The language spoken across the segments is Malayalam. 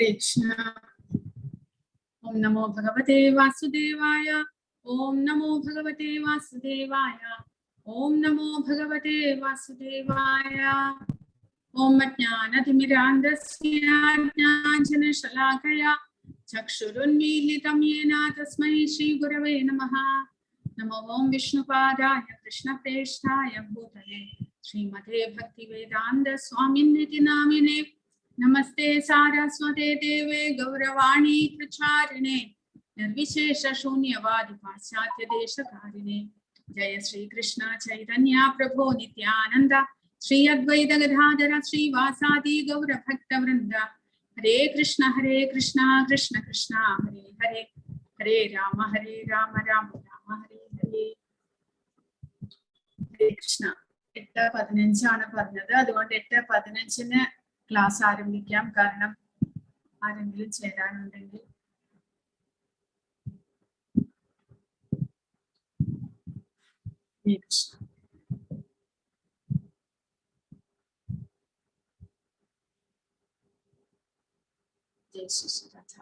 Krishna. Om Namo Bhagavate Vasudevaya. Om Namo Bhagavate Vasudevaya. Om Namo Bhagavate Vasudevaya. Om Jnanatimirandasya Jnanjana Shalakaya Chakshurunmilitam Yena Tasmai Shri Gurave Namaha. Namo Om Vishnupadaya Krishna Presthaya Bhutale Srimate Bhaktivedanta Swaminiti Namine. Namaste Saraswate Deve Gauravani Pracharine Nirvishesha Shunyavadi Paschatya Deshakarine. Jaya Sri Krishna Chaitanya Prabhu Nityananda Sri Advaita Gadadhara Sri Vasadi Gaura Bhakta Vrinda. Hare Krishna Krishna Krishna Hare Hare Hare Rama Rama Rama Hare Hare. Hare Krishna. 8:15 ആണ് പറഞ്ഞത്. അതുകൊണ്ട് 8:15 ക്ലാസ് ആരംഭിക്കാം. കാരണം ആരെങ്കിലും ചേരാനുണ്ടെങ്കിൽ. ജയ ശ്രീ രാധ.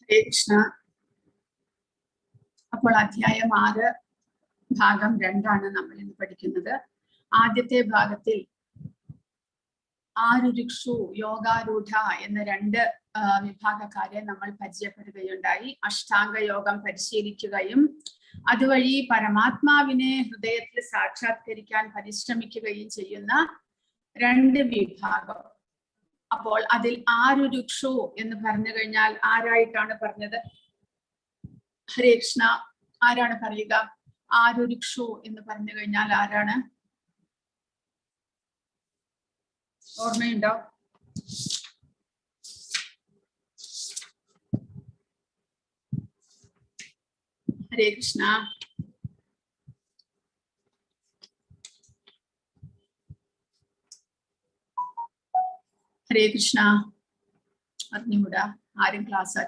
ഹരേ കൃഷ്ണ. അപ്പോൾ അധ്യായം 6 ഭാഗം 2 നമ്മൾ ഇന്ന് പഠിക്കുന്നത്. ആദ്യത്തെ ഭാഗത്തിൽ ആരുരുക്ഷു യോഗാരൂഢ എന്ന 2 വിഭാഗക്കാരെ നമ്മൾ പരിചയപ്പെടുകയുണ്ടായി. അഷ്ടാംഗ യോഗം പരിശീലിക്കുകയും അതുവഴി പരമാത്മാവിനെ ഹൃദയത്തിൽ സാക്ഷാത്കരിക്കാൻ പരിശ്രമിക്കുകയും ചെയ്യുന്ന 2 വിഭാഗം. അപ്പോൾ അതിൽ ആരുരുക്ഷു എന്ന് പറഞ്ഞു കഴിഞ്ഞാൽ ആരായിട്ടാണ് പറഞ്ഞത്? ഹരേ കൃഷ്ണ. ആരാണ് പറയുക? ആരുരുക്ഷു എന്ന് പറഞ്ഞു കഴിഞ്ഞാൽ ആരാണ്? ഓർമ്മയുണ്ടോ? ഹരേ കൃഷ്ണ. ഹരേ കൃഷ്ണ. അറിഞ്ഞുകൂടാ. ആരും ക്ലാസ്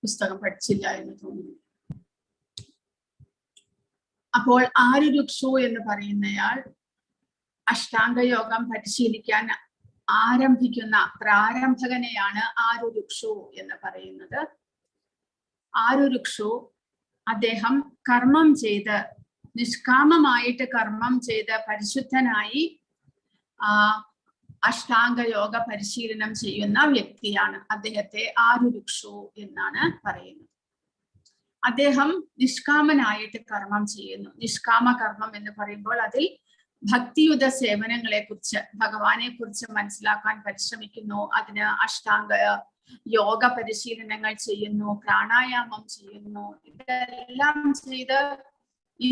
പുസ്തകം പഠിച്ചില്ല എന്ന് തോന്നുന്നു. അപ്പോൾ ആരുരുക്ഷു എന്ന് പറയുന്നയാൾ അഷ്ടാംഗയോഗം പരിശീലിക്കാൻ ആരംഭിക്കുന്ന പ്രാരംഭകനെയാണ് ആരുരുക്ഷു എന്ന് പറയുന്നത്. ആരുരുക്ഷു അദ്ദേഹം കർമ്മം ചെയ്ത് നിഷ്കാമമായിട്ട് കർമ്മം ചെയ്ത് പരിശുദ്ധനായി അഷ്ടാംഗയോഗ പരിശീലനം ചെയ്യുന്ന വ്യക്തിയാണ്. അദ്ദേഹത്തെ ആരുരുക്ഷു എന്നാണ് പറയുന്നത്. അദ്ദേഹം നിഷ്കാമനായിട്ട് കർമ്മം ചെയ്യുന്നു. നിഷ്കാമ കർമ്മം എന്ന് പറയുമ്പോൾ അതിൽ ഭക്തിയുത സേവനങ്ങളെ കുറിച്ച്, ഭഗവാനെ കുറിച്ച് മനസ്സിലാക്കാൻ പരിശ്രമിക്കുന്നു. അതിന് അഷ്ടാംഗ യോഗ പരിശീലനങ്ങൾ ചെയ്യുന്നു, പ്രാണായാമം ചെയ്യുന്നു. ഇതെല്ലാം ചെയ്ത്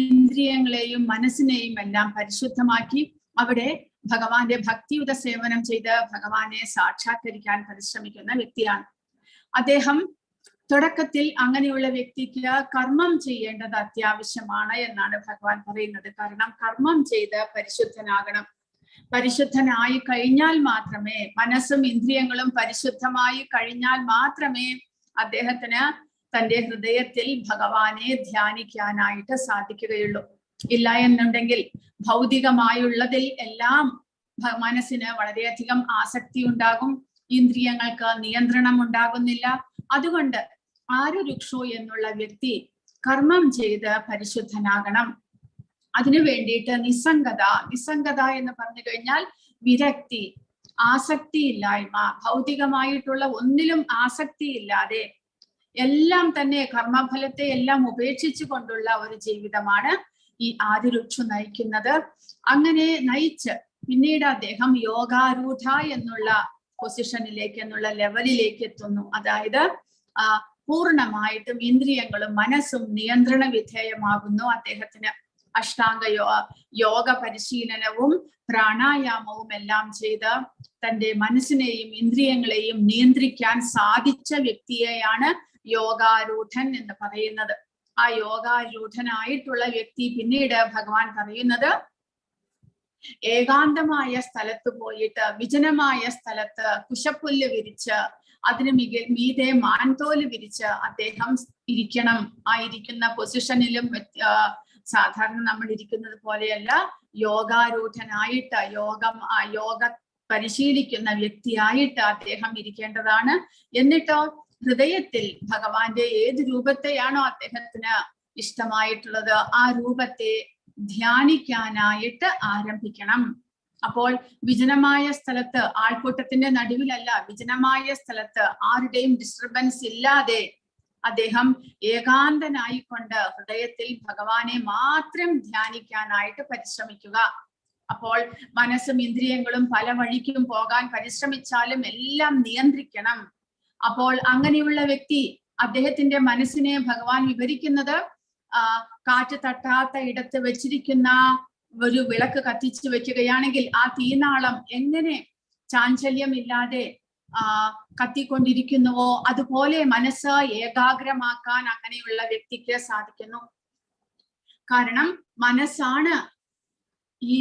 ഇന്ദ്രിയങ്ങളെയും മനസ്സിനെയും എല്ലാം പരിശുദ്ധമാക്കി അവിടെ ഭഗവാന്റെ ഭക്തിയുത സേവനം ചെയ്ത് ഭഗവാനെ സാക്ഷാത്കരിക്കാൻ പരിശ്രമിക്കുന്ന വ്യക്തിയാണ് അദ്ദേഹം. തുടക്കത്തിൽ അങ്ങനെയുള്ള വ്യക്തിക്ക് കർമ്മം ചെയ്യേണ്ടത് അത്യാവശ്യമാണ് എന്നാണ് ഭഗവാൻ പറയുന്നത്. കാരണം കർമ്മം ചെയ്ത് പരിശുദ്ധനാകണം. പരിശുദ്ധനായി കഴിഞ്ഞാൽ മാത്രമേ, മനസ്സും ഇന്ദ്രിയങ്ങളും പരിശുദ്ധമായി കഴിഞ്ഞാൽ മാത്രമേ അദ്ദേഹത്തിന് തന്റെ ഹൃദയത്തിൽ ഭഗവാനെ ധ്യാനിക്കാനായിട്ട് സാധിക്കുകയുള്ളൂ. ഇല്ല എന്നുണ്ടെങ്കിൽ ഭൗതികമായുള്ളതിൽ എല്ലാം മനസ്സിന് വളരെയധികം ആസക്തി ഉണ്ടാകും, ഇന്ദ്രിയങ്ങൾക്ക് നിയന്ത്രണം ഉണ്ടാകുന്നില്ല. അതുകൊണ്ട് ആരുരുക്ഷു എന്നുള്ള വ്യക്തി കർമ്മം ചെയ്ത് പരിശുദ്ധനാകണം. അതിനു വേണ്ടിയിട്ട് നിസ്സംഗത എന്ന് പറഞ്ഞു കഴിഞ്ഞാൽ വിരക്തി, ആസക്തിയില്ലായ്മ, ഭൗതികമായിട്ടുള്ള ഒന്നിലും ആസക്തിയില്ലാതെ എല്ലാം തന്നെ കർമ്മഫലത്തെ എല്ലാം ഉപേക്ഷിച്ചു കൊണ്ടുള്ള ഒരു ജീവിതമാണ് ഈ ആരുരുക്ഷു നയിക്കുന്നത്. അങ്ങനെ നയിച്ച് പിന്നീട് അദ്ദേഹം യോഗാരൂഢ എന്നുള്ള പൊസിഷനിലേക്ക്, എന്നുള്ള ലെവലിലേക്ക് എത്തുന്നു. അതായത് പൂർണ്ണമായിട്ടും ഇന്ദ്രിയങ്ങളും മനസ്സും നിയന്ത്രണ വിധേയമാകുന്നു അദ്ദേഹത്തിന്. അഷ്ടാംഗ യോഗ പരിശീലനവും പ്രാണായാമവും എല്ലാം ചെയ്ത് തന്റെ മനസ്സിനെയും ഇന്ദ്രിയങ്ങളെയും നിയന്ത്രിക്കാൻ സാധിച്ച വ്യക്തിയെയാണ് യോഗാരൂഢൻ എന്ന് പറയുന്നത്. ആ യോഗാരൂഢനായിട്ടുള്ള വ്യക്തി പിന്നീട് ഭഗവാൻ പറയുന്നത് ഏകാന്തമായ സ്ഥലത്ത് പോയിട്ട് വിജനമായ സ്ഥലത്ത് കുശപ്പുല്ല് വിരിച്ച് അതിന് മീതെ മാൻതോല് വിരിച്ച് അദ്ദേഹം ഇരിക്കണം. ആ ഇരിക്കുന്ന പൊസിഷനിലും സാധാരണ നമ്മൾ ഇരിക്കുന്നത് പോലെയല്ല, യോഗാരൂഢനായിട്ട് യോഗ പരിശീലിക്കുന്ന വ്യക്തിയായിട്ട് അദ്ദേഹം ഇരിക്കേണ്ടതാണ്. എന്നിട്ടോ ഹൃദയത്തിൽ ഭഗവാന്റെ ഏത് രൂപത്തെയാണോ അദ്ദേഹത്തിന് ഇഷ്ടമായിട്ടുള്ളത് ആ രൂപത്തെ ധ്യാനിക്കാനായിട്ട് ആരംഭിക്കണം. അപ്പോൾ വിജനമായ സ്ഥലത്ത്, ആൾക്കൂട്ടത്തിന്റെ നടുവിലല്ല, വിജനമായ സ്ഥലത്ത് ആരുടെയും ഡിസ്റ്റർബൻസ് ഇല്ലാതെ അദ്ദേഹം ഏകാന്തനായിക്കൊണ്ട് ഹൃദയത്തിൽ ഭഗവാനെ മാത്രം ധ്യാനിക്കാനായിട്ട് പരിശ്രമിക്കുക. അപ്പോൾ മനസ്സും ഇന്ദ്രിയങ്ങളും പല വഴിക്കും പോകാൻ പരിശ്രമിച്ചാലും എല്ലാം നിയന്ത്രിക്കണം. അപ്പോൾ അങ്ങനെയുള്ള വ്യക്തി, അദ്ദേഹത്തിന്റെ മനസ്സിനെ ഭഗവാൻ വിവരിക്കുന്നത് കാറ്റ് തട്ടാത്ത ഇടത്ത് വെച്ചിരിക്കുന്ന ഒരു വിളക്ക് കത്തിച്ചു വെക്കുകയാണെങ്കിൽ ആ തീനാളം എങ്ങനെ ചാഞ്ചല്യമില്ലാതെ കത്തിക്കൊണ്ടിരിക്കുന്നുവോ അതുപോലെ മനസ്സ് ഏകാഗ്രമാക്കാൻ അങ്ങനെയുള്ള വ്യക്തിക്ക് സാധിക്കുന്നു. കാരണം മനസ്സാണ് ഈ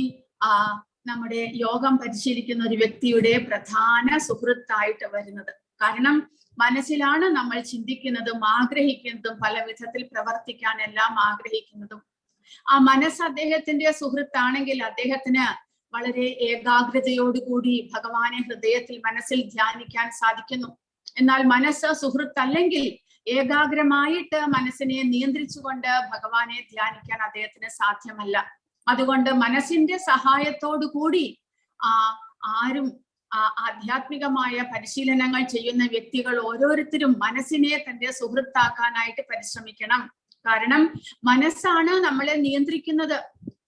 നമ്മുടെ യോഗം പരിശീലിക്കുന്ന ഒരു വ്യക്തിയുടെ പ്രധാന സുഹൃത്തായിട്ട് വരുന്നത്. കാരണം മനസ്സിലാണ് നമ്മൾ ചിന്തിക്കുന്നതും ആഗ്രഹിക്കുന്നതും പല വിധത്തിൽ പ്രവർത്തിക്കാൻ എല്ലാം ആഗ്രഹിക്കുന്നതും. ആ മനസ്സ് അദ്ദേഹത്തിന്റെ സുഹൃത്താണെങ്കിൽ അദ്ദേഹത്തിന് വളരെ ഏകാഗ്രതയോടുകൂടി ഭഗവാനെ ഹൃദയത്തിൽ മനസ്സിൽ ധ്യാനിക്കാൻ സാധിക്കുന്നു. എന്നാൽ മനസ്സ് സുഹൃത്തല്ലെങ്കിൽ ഏകാഗ്രമായിട്ട് മനസ്സിനെ നിയന്ത്രിച്ചുകൊണ്ട് ഭഗവാനെ ധ്യാനിക്കാൻ അദ്ദേഹത്തിന് സാധ്യമല്ല. അതുകൊണ്ട് മനസ്സിന്റെ സഹായത്തോടു കൂടി ആരും ആധ്യാത്മികമായ പരിശീലനങ്ങൾ ചെയ്യുന്ന വ്യക്തികൾ ഓരോരുത്തരും മനസ്സിനെ തന്റെ സുഹൃത്താക്കാനായിട്ട് പരിശ്രമിക്കണം. കാരണം മനസ്സാണ് നമ്മളെ നിയന്ത്രിക്കുന്നത്.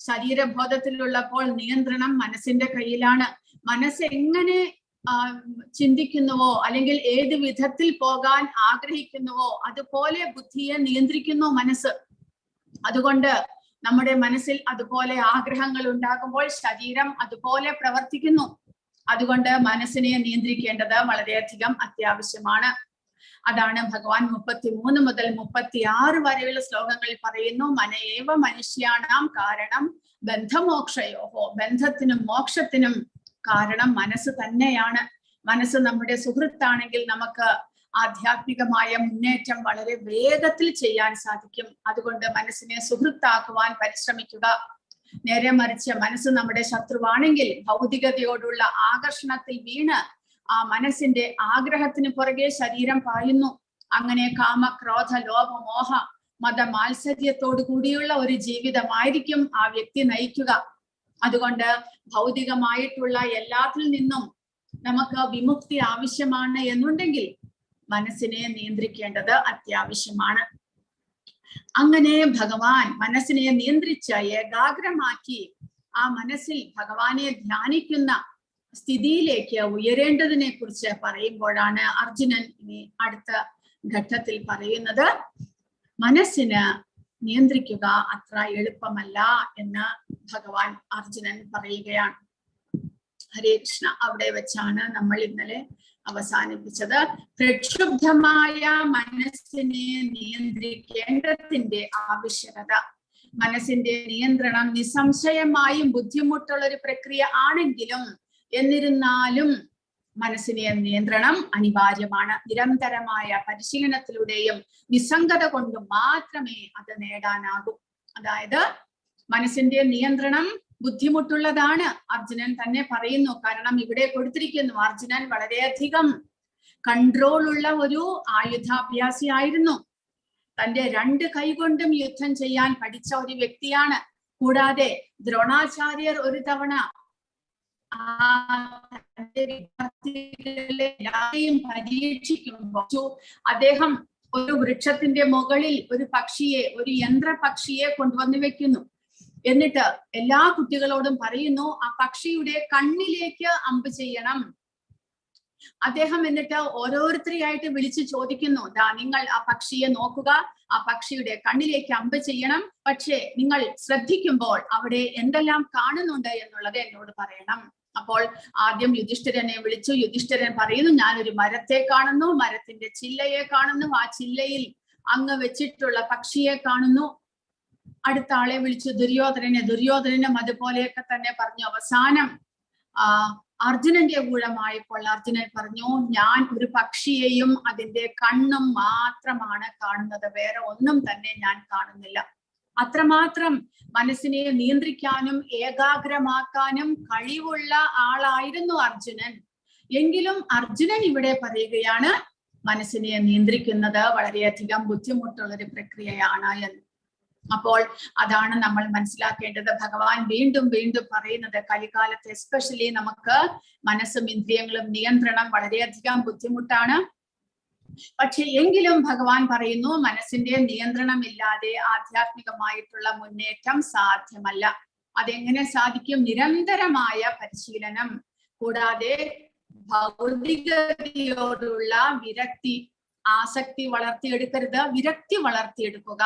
ശരീരബോധത്തിലുള്ളപ്പോൾ നിയന്ത്രണം മനസ്സിന്റെ കയ്യിലാണ്. മനസ്സ് എങ്ങനെ ചിന്തിക്കുന്നുവോ അല്ലെങ്കിൽ ഏത് വിധത്തിൽ പോകാൻ ആഗ്രഹിക്കുന്നുവോ അതുപോലെ ബുദ്ധിയെ നിയന്ത്രിക്കുന്നു മനസ്സ്. അതുകൊണ്ട് നമ്മുടെ മനസ്സിൽ അതുപോലെ ആഗ്രഹങ്ങൾ ഉണ്ടാകുമ്പോൾ ശരീരം അതുപോലെ പ്രവർത്തിക്കുന്നു. അതുകൊണ്ട് മനസ്സിനെ നിയന്ത്രിക്കേണ്ടത് വളരെയധികം അത്യാവശ്യമാണ്. അതാണ് ഭഗവാൻ 33 മുതൽ 36 വരെയുള്ള ശ്ലോകങ്ങളിൽ പറയുന്നു. മനയേവ മനുഷ്യാണാം കാരണം ബന്ധമോക്ഷയോഹോ. ബന്ധത്തിനും മോക്ഷത്തിനും കാരണം മനസ്സ് തന്നെയാണ്. മനസ്സ് നമ്മുടെ സുഹൃത്താണെങ്കിൽ നമുക്ക് ആധ്യാത്മികമായ മുന്നേറ്റം വളരെ വേഗത്തിൽ ചെയ്യാൻ സാധിക്കും. അതുകൊണ്ട് മനസ്സിനെ സുഹൃത്താക്കുവാൻ പരിശ്രമിക്കുക. നേരെ മറിച്ച് മനസ്സ് നമ്മുടെ ശത്രുവാണെങ്കിൽ ഭൗതികതയോടുള്ള ആകർഷണത്തിൽ വീണ് ആ മനസ്സിന്റെ ആഗ്രഹത്തിന് പുറകെ ശരീരം പായുന്നു. അങ്ങനെ കാമ, ക്രോധ, ലോഭ, മോഹ, മത മാത്സര്യത്തോടു കൂടിയുള്ള ഒരു ജീവിതമായിരിക്കും ആ വ്യക്തി നയിക്കുക. അതുകൊണ്ട് ഭൗതികമായിട്ടുള്ള എല്ലാത്തിൽ നിന്നും നമുക്ക് വിമുക്തി ആവശ്യമാണ് എന്നുണ്ടെങ്കിൽ മനസ്സിനെ നിയന്ത്രിക്കേണ്ടത് അത്യാവശ്യമാണ്. അങ്ങനെ ഭഗവാൻ മനസ്സിനെ നിയന്ത്രിച്ച് ഏകാഗ്രമാക്കി ആ മനസ്സിൽ ഭഗവാനെ ധ്യാനിക്കുന്ന സ്ഥിതിയിലേക്ക് ഉയരേണ്ടതിനെ കുറിച്ച് പറയുമ്പോഴാണ് അർജുനൻ ഇനി അടുത്ത ഘട്ടത്തിൽ പറയുന്നത് മനസ്സിന് നിയന്ത്രിക്കുക അത്ര എളുപ്പമല്ല എന്ന് ഭഗവാൻ അർജുനൻ പറയുകയാണ്. ഹരേ കൃഷ്ണ. അവിടെ വെച്ചാണ് നമ്മൾ ഇന്നലെ അവസാനിപ്പിച്ചത്. പ്രക്ഷുബ്ധമായ മനസ്സിനെ നിയന്ത്രിക്കേണ്ടതിന്റെ ആവശ്യകത. മനസ്സിന്റെ നിയന്ത്രണം നിസ്സംശയമായും ബുദ്ധിമുട്ടുള്ള ഒരു പ്രക്രിയ ആണെങ്കിലും എന്നിരുന്നാലും മനസ്സിനെ നിയന്ത്രണം അനിവാര്യമാണ്. നിരന്തരമായ പരിശീലനത്തിലൂടെയും നിസ്സംഗത കൊണ്ടും മാത്രമേ അത് നേടാനാകൂ. അതായത് മനസ്സിന്റെ നിയന്ത്രണം ബുദ്ധിമുട്ടുള്ളതാണ്. അർജുനൻ തന്നെ പറയുന്നു. കാരണം ഇവിടെ കൊടുത്തിരിക്കുന്നു അർജുനൻ വളരെയധികം കൺട്രോൾ ഉള്ള ഒരു ആയുധാഭ്യാസിയായിരുന്നു. തന്റെ 2 കൈകൊണ്ടും യുദ്ധം ചെയ്യാൻ പഠിച്ച ഒരു വ്യക്തിയാണ്. കൂടാതെ ദ്രോണാചാര്യർ ഒരു തവണ പരീക്ഷിക്കുമ്പോൾ അദ്ദേഹം ഒരു വൃക്ഷത്തിന്റെ മുകളിൽ ഒരു പക്ഷിയെ, ഒരു യന്ത്ര പക്ഷിയെ കൊണ്ടുവന്ന് വെക്കുന്നു. എന്നിട്ട് എല്ലാ കുട്ടികളോടും പറയുന്നു ആ പക്ഷിയുടെ കണ്ണിലേക്ക് അമ്പ് ചെയ്യണം. അദ്ദേഹം എന്നിട്ട് ഓരോരുത്തരെയായിട്ട് വിളിച്ചു ചോദിക്കുന്നു, ദാ നിങ്ങൾ ആ പക്ഷിയെ നോക്കുക, ആ പക്ഷിയുടെ കണ്ണിലേക്ക് അമ്പ് ചെയ്യണം, പക്ഷേ നിങ്ങൾ ശ്രദ്ധിക്കുമ്പോൾ അവിടെ എന്തെല്ലാം കാണുന്നുണ്ട് എന്നുള്ളത് എന്നോട് പറയണം. അപ്പോൾ ആദ്യം യുധിഷ്ഠിരനെ വിളിച്ചു. യുധിഷ്ഠിരൻ പറയുന്നു, ഞാനൊരു മരത്തെ കാണുന്നു, മരത്തിന്റെ ചില്ലയെ കാണുന്നു, ആ ചില്ലയിൽ അങ്ങ് വെച്ചിട്ടുള്ള പക്ഷിയെ കാണുന്നു. അടുത്ത ആളെ വിളിച്ചു ദുര്യോധനനും അതുപോലെയൊക്കെ തന്നെ പറഞ്ഞു. അവസാനം അർജുനന്റെ ഊഴമായപ്പോൾ അർജുനൻ പറഞ്ഞു, ഞാൻ ഒരു പക്ഷിയെയും അതിന്റെ കണ്ണും മാത്രമാണ് കാണുന്നത്, വേറെ ഒന്നും തന്നെ ഞാൻ കാണുന്നില്ല. അത്രമാത്രം മനസ്സിനെ നിയന്ത്രിക്കാനും ഏകാഗ്രമാക്കാനും കഴിവുള്ള ആളായിരുന്നു അർജുനൻ. എങ്കിലും അർജുനൻ ഇവിടെ പറയുകയാണ്, മനസ്സിനെ നിയന്ത്രിക്കുന്നത് വളരെയധികം ബുദ്ധിമുട്ടുള്ളൊരു പ്രക്രിയയാണ് എന്ന്. അപ്പോൾ അതാണ് നമ്മൾ മനസ്സിലാക്കേണ്ടത്. ഭഗവാൻ വീണ്ടും വീണ്ടും പറയുന്നത്, കലികാലത്ത് എസ്പെഷ്യലി നമുക്ക് മനസ്സും ഇന്ദ്രിയങ്ങളും നിയന്ത്രണം വളരെയധികം ബുദ്ധിമുട്ടാണ്. പക്ഷെ എങ്കിലും ഭഗവാൻ പറയുന്നു, മനസ്സിന്റെ നിയന്ത്രണമില്ലാതെ ആധ്യാത്മികമായിട്ടുള്ള മുന്നേറ്റം സാധ്യമല്ല. അതെങ്ങനെ സാധിക്കും? നിരന്തരമായ പരിശീലനം, കൂടാതെ ഭൗതികതയോടുള്ള വിരക്തി, ആസക്തി വളർത്തിയെടുക്കരുത്, വിരക്തി വളർത്തിയെടുക്കുക.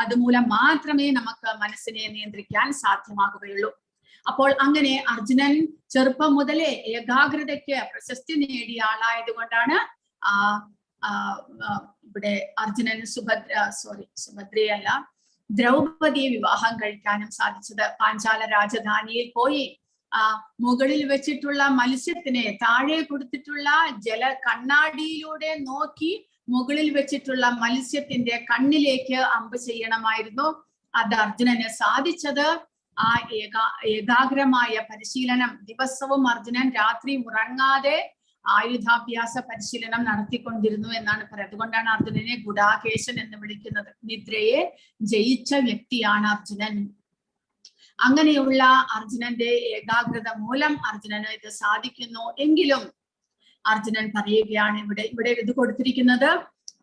അതുമൂലം മാത്രമേ നമുക്ക് മനസ്സിനെ നിയന്ത്രിക്കാൻ സാധ്യമാകുകയുള്ളൂ. അപ്പോൾ അങ്ങനെ അർജുനൻ ചെറുപ്പം മുതലേ ഏകാഗ്രതയ്ക്ക് പ്രശസ്തി നേടിയ ആളായതുകൊണ്ടാണ് ഇവിടെ അർജുനൻ സുഭദ്രയല്ല ദ്രൗപദിയെ വിവാഹം കഴിക്കാനും സാധിച്ചത്. പാഞ്ചാല രാജധാനിയിൽ പോയി മുകളിൽ വെച്ചിട്ടുള്ള മത്സ്യത്തിനെ താഴെ കൊടുത്തിട്ടുള്ള കണ്ണാടിയിലൂടെ നോക്കി മുകളിൽ വെച്ചിട്ടുള്ള മത്സ്യത്തിന്റെ കണ്ണിലേക്ക് അമ്പ് ചെയ്യണമായിരുന്നു. അത് അർജുനന് സാധിച്ചത് ആ ഏകാഗ്രമായ പരിശീലനം. ദിവസവും അർജുനൻ രാത്രി ഉറങ്ങാതെ ആയുധാഭ്യാസ പരിശീലനം നടത്തിക്കൊണ്ടിരുന്നു എന്നാണ് പറയുന്നത്. അതുകൊണ്ടാണ് അർജുനനെ ഗുഡാകേശൻ എന്ന് വിളിക്കുന്നത്. നിദ്രയെ ജയിച്ച വ്യക്തിയാണ് അർജുനൻ. അങ്ങനെയുള്ള അർജുനന്റെ ഏകാഗ്രത മൂലം അർജുനന് ഇത് സാധിക്കുന്നു. എങ്കിലും അർജുനൻ പറയുകയാണ്, ഇവിടെ ഇത് കൊടുത്തിരിക്കുന്നത്,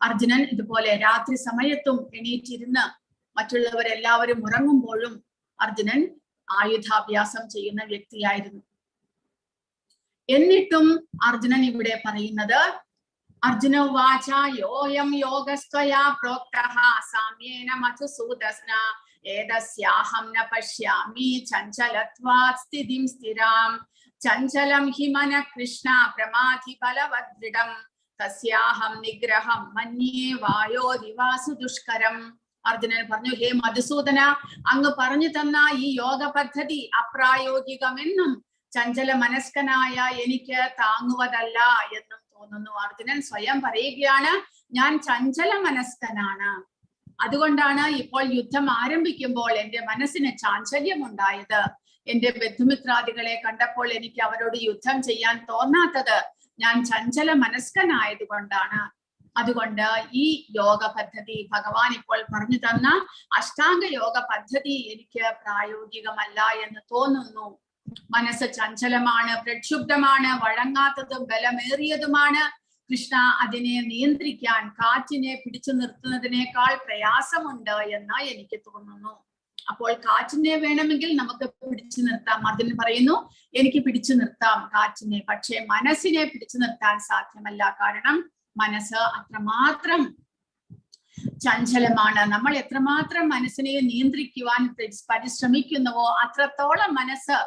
അർജുനൻ ഇതുപോലെ രാത്രി സമയത്തും എണീറ്റിരുന്ന് മറ്റുള്ളവരെല്ലാവരും ഉറങ്ങുമ്പോഴും അർജുനൻ ആയുധാഭ്യാസം ചെയ്യുന്ന വ്യക്തിയായിരുന്നു. എന്നിട്ടും അർജുനൻ ഇവിടെ പറയുന്നത്, അർജുന വാച യോയം യോഗസ്ത്വയാ പ്രോക്തഃ സാമ്യേന മധുസൂദന ഏതസ്യാഹം ന പശ്യാമി ചഞ്ചലത്വാത് സ്ഥിതിം സ്ഥിരാം ചഞ്ചലം ഹി മനഃ കൃഷ്ണ പ്രമാധി ബലവദൃഢം തസ്യാഹം നിഗ്രഹം മന്യേ വായോരിവാസു ദുഷ്കരം. അർജുനൻ പറഞ്ഞു, ഹേ മധുസൂദന, അങ്ങ് പറഞ്ഞു തന്ന ഈ യോഗ പദ്ധതി അപ്രായോഗികമെന്നും ചഞ്ചല മനസ്കനായ എനിക്ക് താങ്ങുവതല്ല എന്നും തോന്നുന്നു. അർജുനൻ സ്വയം പറയുകയാണ്, ഞാൻ ചഞ്ചല മനസ്കനാണ്. അതുകൊണ്ടാണ് ഇപ്പോൾ യുദ്ധം ആരംഭിക്കുമ്പോൾ എന്റെ മനസ്സിന് ചാഞ്ചല്യം ഉണ്ടായത്. എന്റെ ബന്ധുമിത്രാദികളെ കണ്ടപ്പോൾ എനിക്ക് അവരോട് യുദ്ധം ചെയ്യാൻ തോന്നാത്തത് ഞാൻ ചഞ്ചല മനസ്കനായത് കൊണ്ടാണ്. അതുകൊണ്ട് ഈ യോഗ പദ്ധതി, ഭഗവാൻ ഇപ്പോൾ പറഞ്ഞു തന്ന അഷ്ടാംഗ യോഗ പദ്ധതി എനിക്ക് പ്രായോഗികമല്ല എന്ന് തോന്നുന്നു. മനസ്സ് ചഞ്ചലമാണ്, പ്രക്ഷുബ്ധമാണ്, വഴങ്ങാത്തതും ബലമേറിയതുമാണ്. കൃഷ്ണ, അതിനെ നിയന്ത്രിക്കാൻ കാറ്റിനെ പിടിച്ചു നിർത്തുന്നതിനേക്കാൾ പ്രയാസമുണ്ട് എന്ന് എനിക്ക് തോന്നുന്നു. അപ്പോൾ കാറ്റിനെ വേണമെങ്കിൽ നമുക്ക് പിടിച്ചു നിർത്താം. അർജുനൻ പറയുന്നു, എനിക്ക് പിടിച്ചു നിർത്താം കാറ്റിനെ, പക്ഷേ മനസ്സിനെ പിടിച്ചു നിർത്താൻ സാധ്യമല്ല. കാരണം മനസ്സ് അത്രമാത്രം ചഞ്ചലമാണ്. നമ്മൾ എത്രമാത്രം മനസ്സിനെ നിയന്ത്രിക്കുവാൻ പരിശ്രമിക്കുന്നുവോ അത്രത്തോളം മനസ്സ്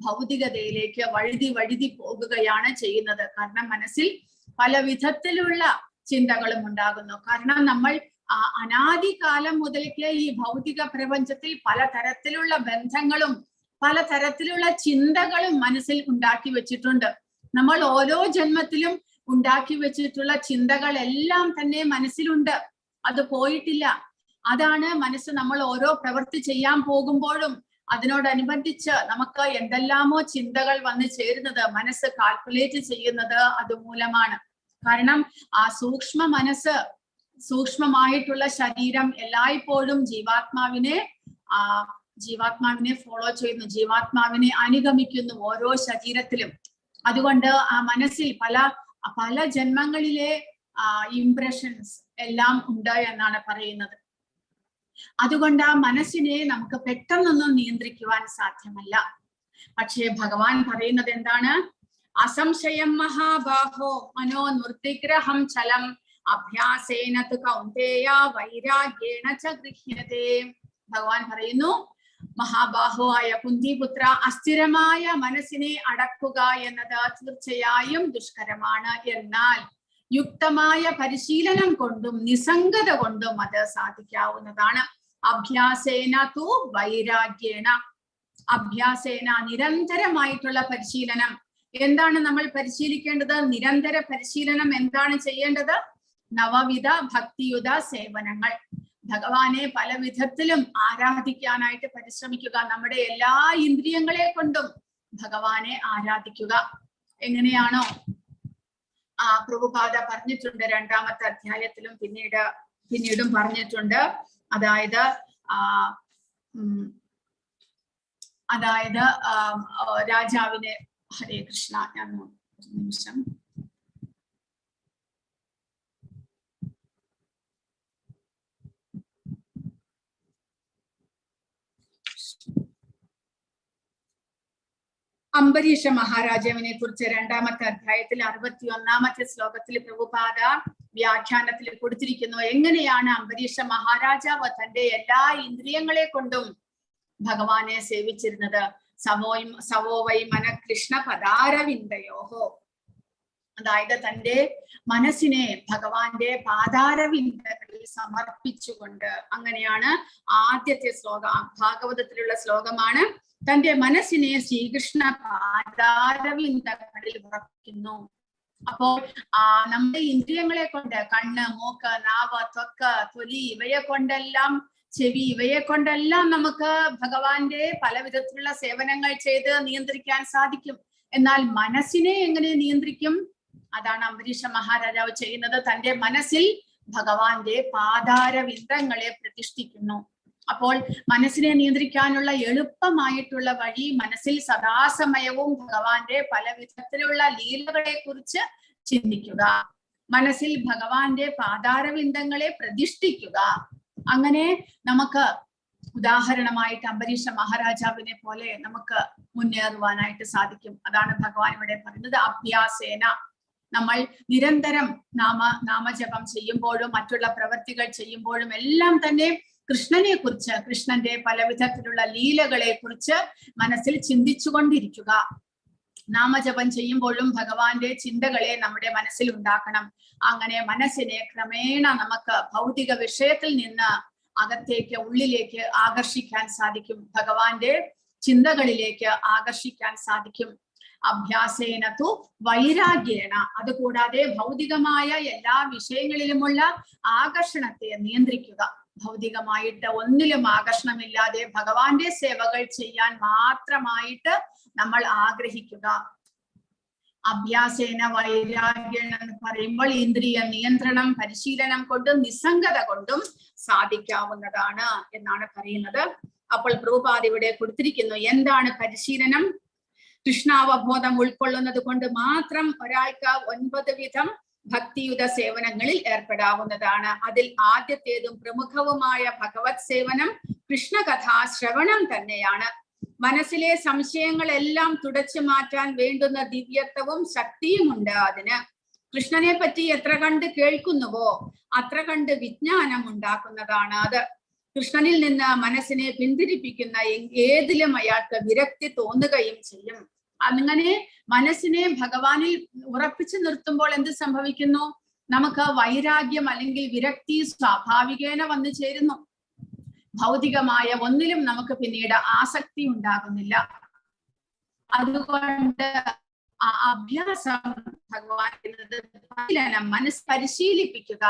ഭൗതികതയിലേക്ക് വഴുതി പോകുകയാണ് ചെയ്യുന്നത്. കാരണം മനസ്സിൽ പല വിധത്തിലുള്ള ചിന്തകളും ഉണ്ടാകുന്നു. കാരണം നമ്മൾ അനാദികാലം മുതൽക്കേ ഈ ഭൗതിക പ്രപഞ്ചത്തിൽ പലതരത്തിലുള്ള ബന്ധങ്ങളും പലതരത്തിലുള്ള ചിന്തകളും മനസ്സിൽ ഉണ്ടാക്കി വെച്ചിട്ടുണ്ട്. നമ്മൾ ഓരോ ജന്മത്തിലും ഉണ്ടാക്കി വെച്ചിട്ടുള്ള ചിന്തകളെല്ലാം തന്നെ മനസ്സിലുണ്ട്, അത് പോയിട്ടില്ല. അതാണ് മനസ്സ് നമ്മൾ ഓരോ പ്രവൃത്തി ചെയ്യാൻ പോകുമ്പോഴും അതിനോടനുബന്ധിച്ച് നമുക്ക് എന്തെല്ലാമോ ചിന്തകൾ വന്നു ചേരുന്നത്, മനസ്സ് കാൽക്കുലേറ്റ് ചെയ്യുന്നത് അതുമൂലമാണ്. കാരണം ആ സൂക്ഷ്മമായിട്ടുള്ള ശരീരം എല്ലായ്പ്പോഴും ജീവാത്മാവിനെ ഫോളോ ചെയ്യുന്നു, ജീവാത്മാവിനെ അനുഗമിക്കുന്നു ഓരോ ശരീരത്തിലും. അതുകൊണ്ട് ആ മനസ്സിൽ പല ജന്മങ്ങളിലെ ഇംപ്രഷൻസ് എല്ലാം ഉണ്ട് എന്നാണ് പറയുന്നത്. അതുകൊണ്ട് ആ മനസ്സിനെ നമുക്ക് പെട്ടെന്നൊന്നും നിയന്ത്രിക്കുവാൻ സാധ്യമല്ല. പക്ഷേ ഭഗവാൻ പറയുന്നത് എന്താണ്? അസംശയം മഹാബാഹോ മനോ നിർത്തിഗ്രഹം ചലം അഭ്യാസേന തു കൗന്ദേയ വൈരാഗ്യേണ ച ഗൃഹ്യതേ. ഭഗവാൻ പറയുന്നു, മഹാബാഹുവായ കുന്തിപുത്ര, അസ്ഥിരമായ മനസ്സിനെ അടക്കുക എന്നത് തീർച്ചയായും ദുഷ്കരമാണ്. എന്നാൽ യുക്തമായ പരിശീലനം കൊണ്ടും നിസ്സംഗത കൊണ്ടും അത് സാധിക്കാവുന്നതാണ്. അഭ്യാസേന തു വൈരാഗ്യേണ. അഭ്യാസേന നിരന്തരമായിട്ടുള്ള പരിശീലനം. എന്താണ് നമ്മൾ പരിശീലിക്കേണ്ടത്? നിരന്തര പരിശീലനം. എന്താണ് ചെയ്യേണ്ടത്? നവവിധ ഭക്തിയുത സേവനങ്ങൾ. ഭഗവാനെ പല വിധത്തിലും ആരാധിക്കാനായിട്ട് പരിശ്രമിക്കുക. നമ്മുടെ എല്ലാ ഇന്ദ്രിയങ്ങളെ കൊണ്ടും ഭഗവാനെ ആരാധിക്കുക. എങ്ങനെയാണോ പ്രഭുപാദ പറഞ്ഞിട്ടുണ്ട്, 2-ാമത്തെ അധ്യായത്തിലും പിന്നീടും പറഞ്ഞിട്ടുണ്ട്. അതായത് രാജാവിനെ, ഹരേ കൃഷ്ണ, ഞാൻ നിമിഷം, അംബരീഷ മഹാരാജാവിനെ കുറിച്ച് 2-ാമത്തെ അധ്യായത്തിൽ 61-ാമത്തെ ശ്ലോകത്തിൽ പ്രഭുപാദ വ്യാഖ്യാനത്തിൽ കൊടുത്തിരിക്കുന്നു. എങ്ങനെയാണ് അംബരീഷ മഹാരാജാവ് തന്റെ എല്ലാ ഇന്ദ്രിയങ്ങളെ കൊണ്ടും ഭഗവാനെ സേവിച്ചിരുന്നത്? സവോവൈ മന കൃഷ്ണ പദാരവിന്ദയോഹോ. അതായത് തന്റെ മനസ്സിനെ ഭഗവാന്റെ പാദാരവിന്ദങ്ങളിൽ സമർപ്പിച്ചുകൊണ്ട്. അങ്ങനെയാണ് ആദ്യത്തെ ശ്ലോകം, ഭാഗവതത്തിലുള്ള ശ്ലോകമാണ്. തന്റെ മനസ്സിനെ ശ്രീകൃഷ്ണ പാദാരവിന്ദങ്ങളിൽ ഉറപ്പിക്കുന്നു. അപ്പോൾ നമ്മുടെ ഇന്ദ്രിയങ്ങളെ കൊണ്ട്, കണ്ണ്, മൂക്ക്, നാവ്, ത്വക്ക്, തൊലി, ഇവയെ കൊണ്ടെല്ലാം, ചെവി, ഇവയെ കൊണ്ടെല്ലാം നമുക്ക് ഭഗവാന്റെ പല വിധത്തിലുള്ള സേവനങ്ങൾ ചെയ്ത് നിയന്ത്രിക്കാൻ സാധിക്കും. എന്നാൽ മനസ്സിനെ എങ്ങനെ നിയന്ത്രിക്കും? അതാണ് അംബരീഷ മഹാരാജാവ് ചെയ്യുന്നത്. തന്റെ മനസ്സിൽ ഭഗവാന്റെ പാദാരവിന്ദങ്ങളെ പ്രതിഷ്ഠിക്കുന്നു. അപ്പോൾ മനസ്സിനെ നിയന്ത്രിക്കാനുള്ള എളുപ്പമായിട്ടുള്ള വഴി, മനസ്സിൽ സദാസമയവും ഭഗവാന്റെ പല വിധത്തിലുള്ള ലീലകളെ കുറിച്ച് ചിന്തിക്കുക. മനസ്സിൽ ഭഗവാന്റെ പാദാരവിന്ദങ്ങളെ പ്രതിഷ്ഠിക്കുക. അങ്ങനെ നമുക്ക് ഉദാഹരണമായിട്ട് അംബരീഷ മഹാരാജാവിനെ പോലെ നമുക്ക് മുന്നേറുവാനായിട്ട് സാധിക്കും. അതാണ് ഭഗവാൻ ഇവിടെ പറയുന്നത്. അഭ്യാസേന. നമ്മൾ നിരന്തരം നാമജപം ചെയ്യുമ്പോഴും മറ്റുള്ള പ്രവൃത്തികൾ ചെയ്യുമ്പോഴും എല്ലാം തന്നെ കൃഷ്ണനെ കുറിച്ച്, കൃഷ്ണന്റെ പല വിധത്തിലുള്ള ലീലകളെ കുറിച്ച് മനസ്സിൽ ചിന്തിച്ചുകൊണ്ടിരിക്കുക. നാമജപം ചെയ്യുമ്പോഴും ഭഗവാന്റെ ചിന്തകളെ നമ്മുടെ മനസ്സിൽ ഉണ്ടാക്കണം. അങ്ങനെ മനസ്സിനെ ക്രമേണ നമുക്ക് ഭൗതിക വിഷയത്തിൽ നിന്ന് അകത്തേക്ക്, ഉള്ളിലേക്ക് ആകർഷിക്കാൻ സാധിക്കും. ഭഗവാന്റെ ചിന്തകളിലേക്ക് ആകർഷിക്കാൻ സാധിക്കും. അഭ്യാസേന തു വൈരാഗ്യേണ. അതുകൂടാതെ ഭൗതികമായ എല്ലാ വിഷയങ്ങളിലുമുള്ള ആകർഷണത്തെ നിയന്ത്രിക്കുക. ഭൗതികമായിട്ട് ഒന്നിലും ആകർഷണമില്ലാതെ ഭഗവാന്റെ സേവകൾ ചെയ്യാൻ മാത്രമായിട്ട് നമ്മൾ ആഗ്രഹിക്കുക. അഭ്യാസേന വൈരാഗ്യം എന്ന് പറയുമ്പോൾ ഇന്ദ്രിയ നിയന്ത്രണം പരിശീലനം കൊണ്ടും നിസ്സംഗത കൊണ്ടും സാധിക്കാവുന്നതാണ് എന്നാണ് പറയുന്നത്. അപ്പോൾ പ്രഭുപാദ് ഇവിടെ കൊടുത്തിരിക്കുന്നു, എന്താണ് പരിശീലനം? കൃഷ്ണാവബോധം ഉൾക്കൊള്ളുന്നത് കൊണ്ട് മാത്രം ഒരാൾക്ക് 9 വിധം ഭക്തിയുത സേവനങ്ങളിൽ ഏർപ്പെടാവുന്നതാണ്. അതിൽ ആദ്യത്തേതും പ്രമുഖവുമായ ഭഗവത് സേവനം കൃഷ്ണകഥാശ്രവണം തന്നെയാണ്. മനസ്സിലെ സംശയങ്ങളെല്ലാം തുടച്ചു മാറ്റാൻ വേണ്ടുന്ന ദിവ്യത്വവും ശക്തിയുമുണ്ട് അതിന്. കൃഷ്ണനെ പറ്റി എത്ര കണ്ട് കേൾക്കുന്നുവോ അത്ര കണ്ട് വിജ്ഞാനം ഉണ്ടാക്കുന്നതാണ് അത്. കൃഷ്ണനിൽ നിന്ന് മനസ്സിനെ പിന്തിരിപ്പിക്കുന്ന ഏതിലും അയാൾക്ക് വിരക്തി തോന്നുകയും ചെയ്യും. അങ്ങനെ മനസ്സിനെ ഭഗവാനിൽ ഉറപ്പിച്ചു നിർത്തുമ്പോൾ എന്ത് സംഭവിക്കുന്നു? നമുക്ക് വൈരാഗ്യം അല്ലെങ്കിൽ വിരക്തി സ്വാഭാവികേന വന്നു ചേരുന്നു. ഭൗതികമായ ഒന്നിലും നമുക്ക് പിന്നീട് ആസക്തി ഉണ്ടാകുന്നില്ല. അതുകൊണ്ട് അഭ്യാസം ഭഗവാൻ മനസ്സ് പരിശീലിപ്പിക്കുക.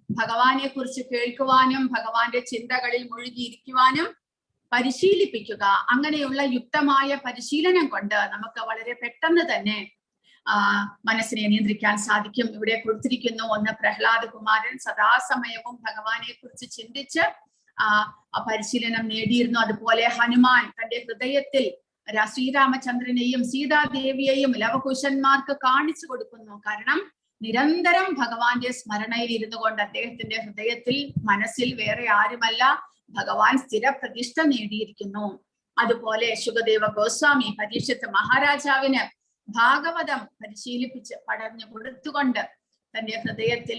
ഭഗവാനെ കുറിച്ച് കേൾക്കുവാനും ഭഗവാന്റെ ചിന്തകളിൽ മുഴുകിയിരിക്കുവാനും പരിശീലിപ്പിക്കുക. അങ്ങനെയുള്ള യുക്തമായ പരിശീലനം കൊണ്ട് നമുക്ക് വളരെ പെട്ടെന്ന് തന്നെ മനസ്സിനെ നിയന്ത്രിക്കാൻ സാധിക്കും. ഇവിടെ കൊടുത്തിരിക്കുന്നു, ഒന്ന് പ്രഹ്ലാദ കുമാരൻ സദാസമയവും ഭഗവാനെ കുറിച്ച് ചിന്തിച്ച് പരിശീലനം നേടിയിരുന്നു. അതുപോലെ ഹനുമാൻ തന്റെ ഹൃദയത്തിൽ ശ്രീരാമചന്ദ്രനെയും സീതാദേവിയെയും ലവകുശന്മാർക്ക് കാണിച്ചു കൊടുക്കുന്നു. കാരണം നിരന്തരം ഭഗവാന്റെ സ്മരണയിൽ ഇരുന്നു കൊണ്ട് അദ്ദേഹത്തിന്റെ ഹൃദയത്തിൽ, മനസ്സിൽ വേറെ ആരുമല്ല ഭഗവാൻ സ്ഥിരപ്രതിഷ്ഠ നേടിയിരിക്കുന്നു. അതുപോലെ ശുകദേവ ഗോസ്വാമി പരീക്ഷിത്ത് മഹാരാജാവിന് ഭാഗവതം പരിശീലിപ്പിച്ച് പഠഞ്ഞു കൊടുത്തുകൊണ്ട് തന്റെ ഹൃദയത്തിൽ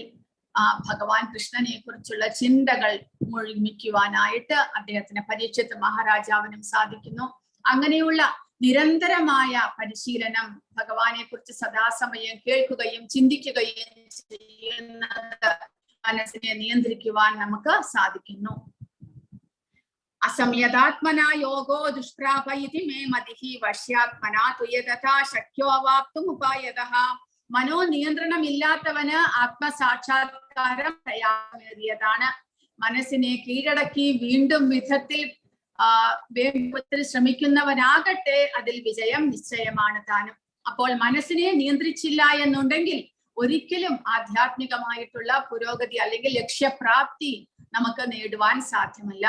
ഭഗവാൻ കൃഷ്ണനെ കുറിച്ചുള്ള ചിന്തകൾ മുഴുമിക്കുവാനായിട്ട് അദ്ദേഹത്തിന് പരീക്ഷിത്ത് മഹാരാജാവിനും സാധിക്കുന്നു. അങ്ങനെയുള്ള നിരന്തരമായ പരിശീലനം ഭഗവാനെ കുറിച്ച് സദാസമയം കേൾക്കുകയും ചിന്തിക്കുകയും ചെയ്യുന്നത് മനസ്സിനെ നിയന്ത്രിക്കുവാൻ നമുക്ക് സാധിക്കുന്നു. അസംയതാത്മന യോഗോ ദുഷ്പ്രാപയിതി മേ മതിഹി വശ്യാത്മനാ തുയതഥാ ശക്യോ അവാപ്തും ഉപായതഃ. മനോനിയന്ത്രണമില്ലാത്തവന് ആത്മസാക്ഷാത്കാരം പ്രയാസമേറിയതാണ്. മനസ്സിനെ കീഴടക്കി വീണ്ടും വിധത്തിൽ ശ്രമിക്കുന്നവനാകട്ടെ അതിൽ വിജയം നിശ്ചയമാണ് താനും. അപ്പോൾ മനസ്സിനെ നിയന്ത്രിച്ചില്ല എന്നുണ്ടെങ്കിൽ ഒരിക്കലും ആധ്യാത്മികമായിട്ടുള്ള പുരോഗതി അല്ലെങ്കിൽ ലക്ഷ്യപ്രാപ്തി നമുക്ക് നേടുവാൻ സാധ്യമല്ല.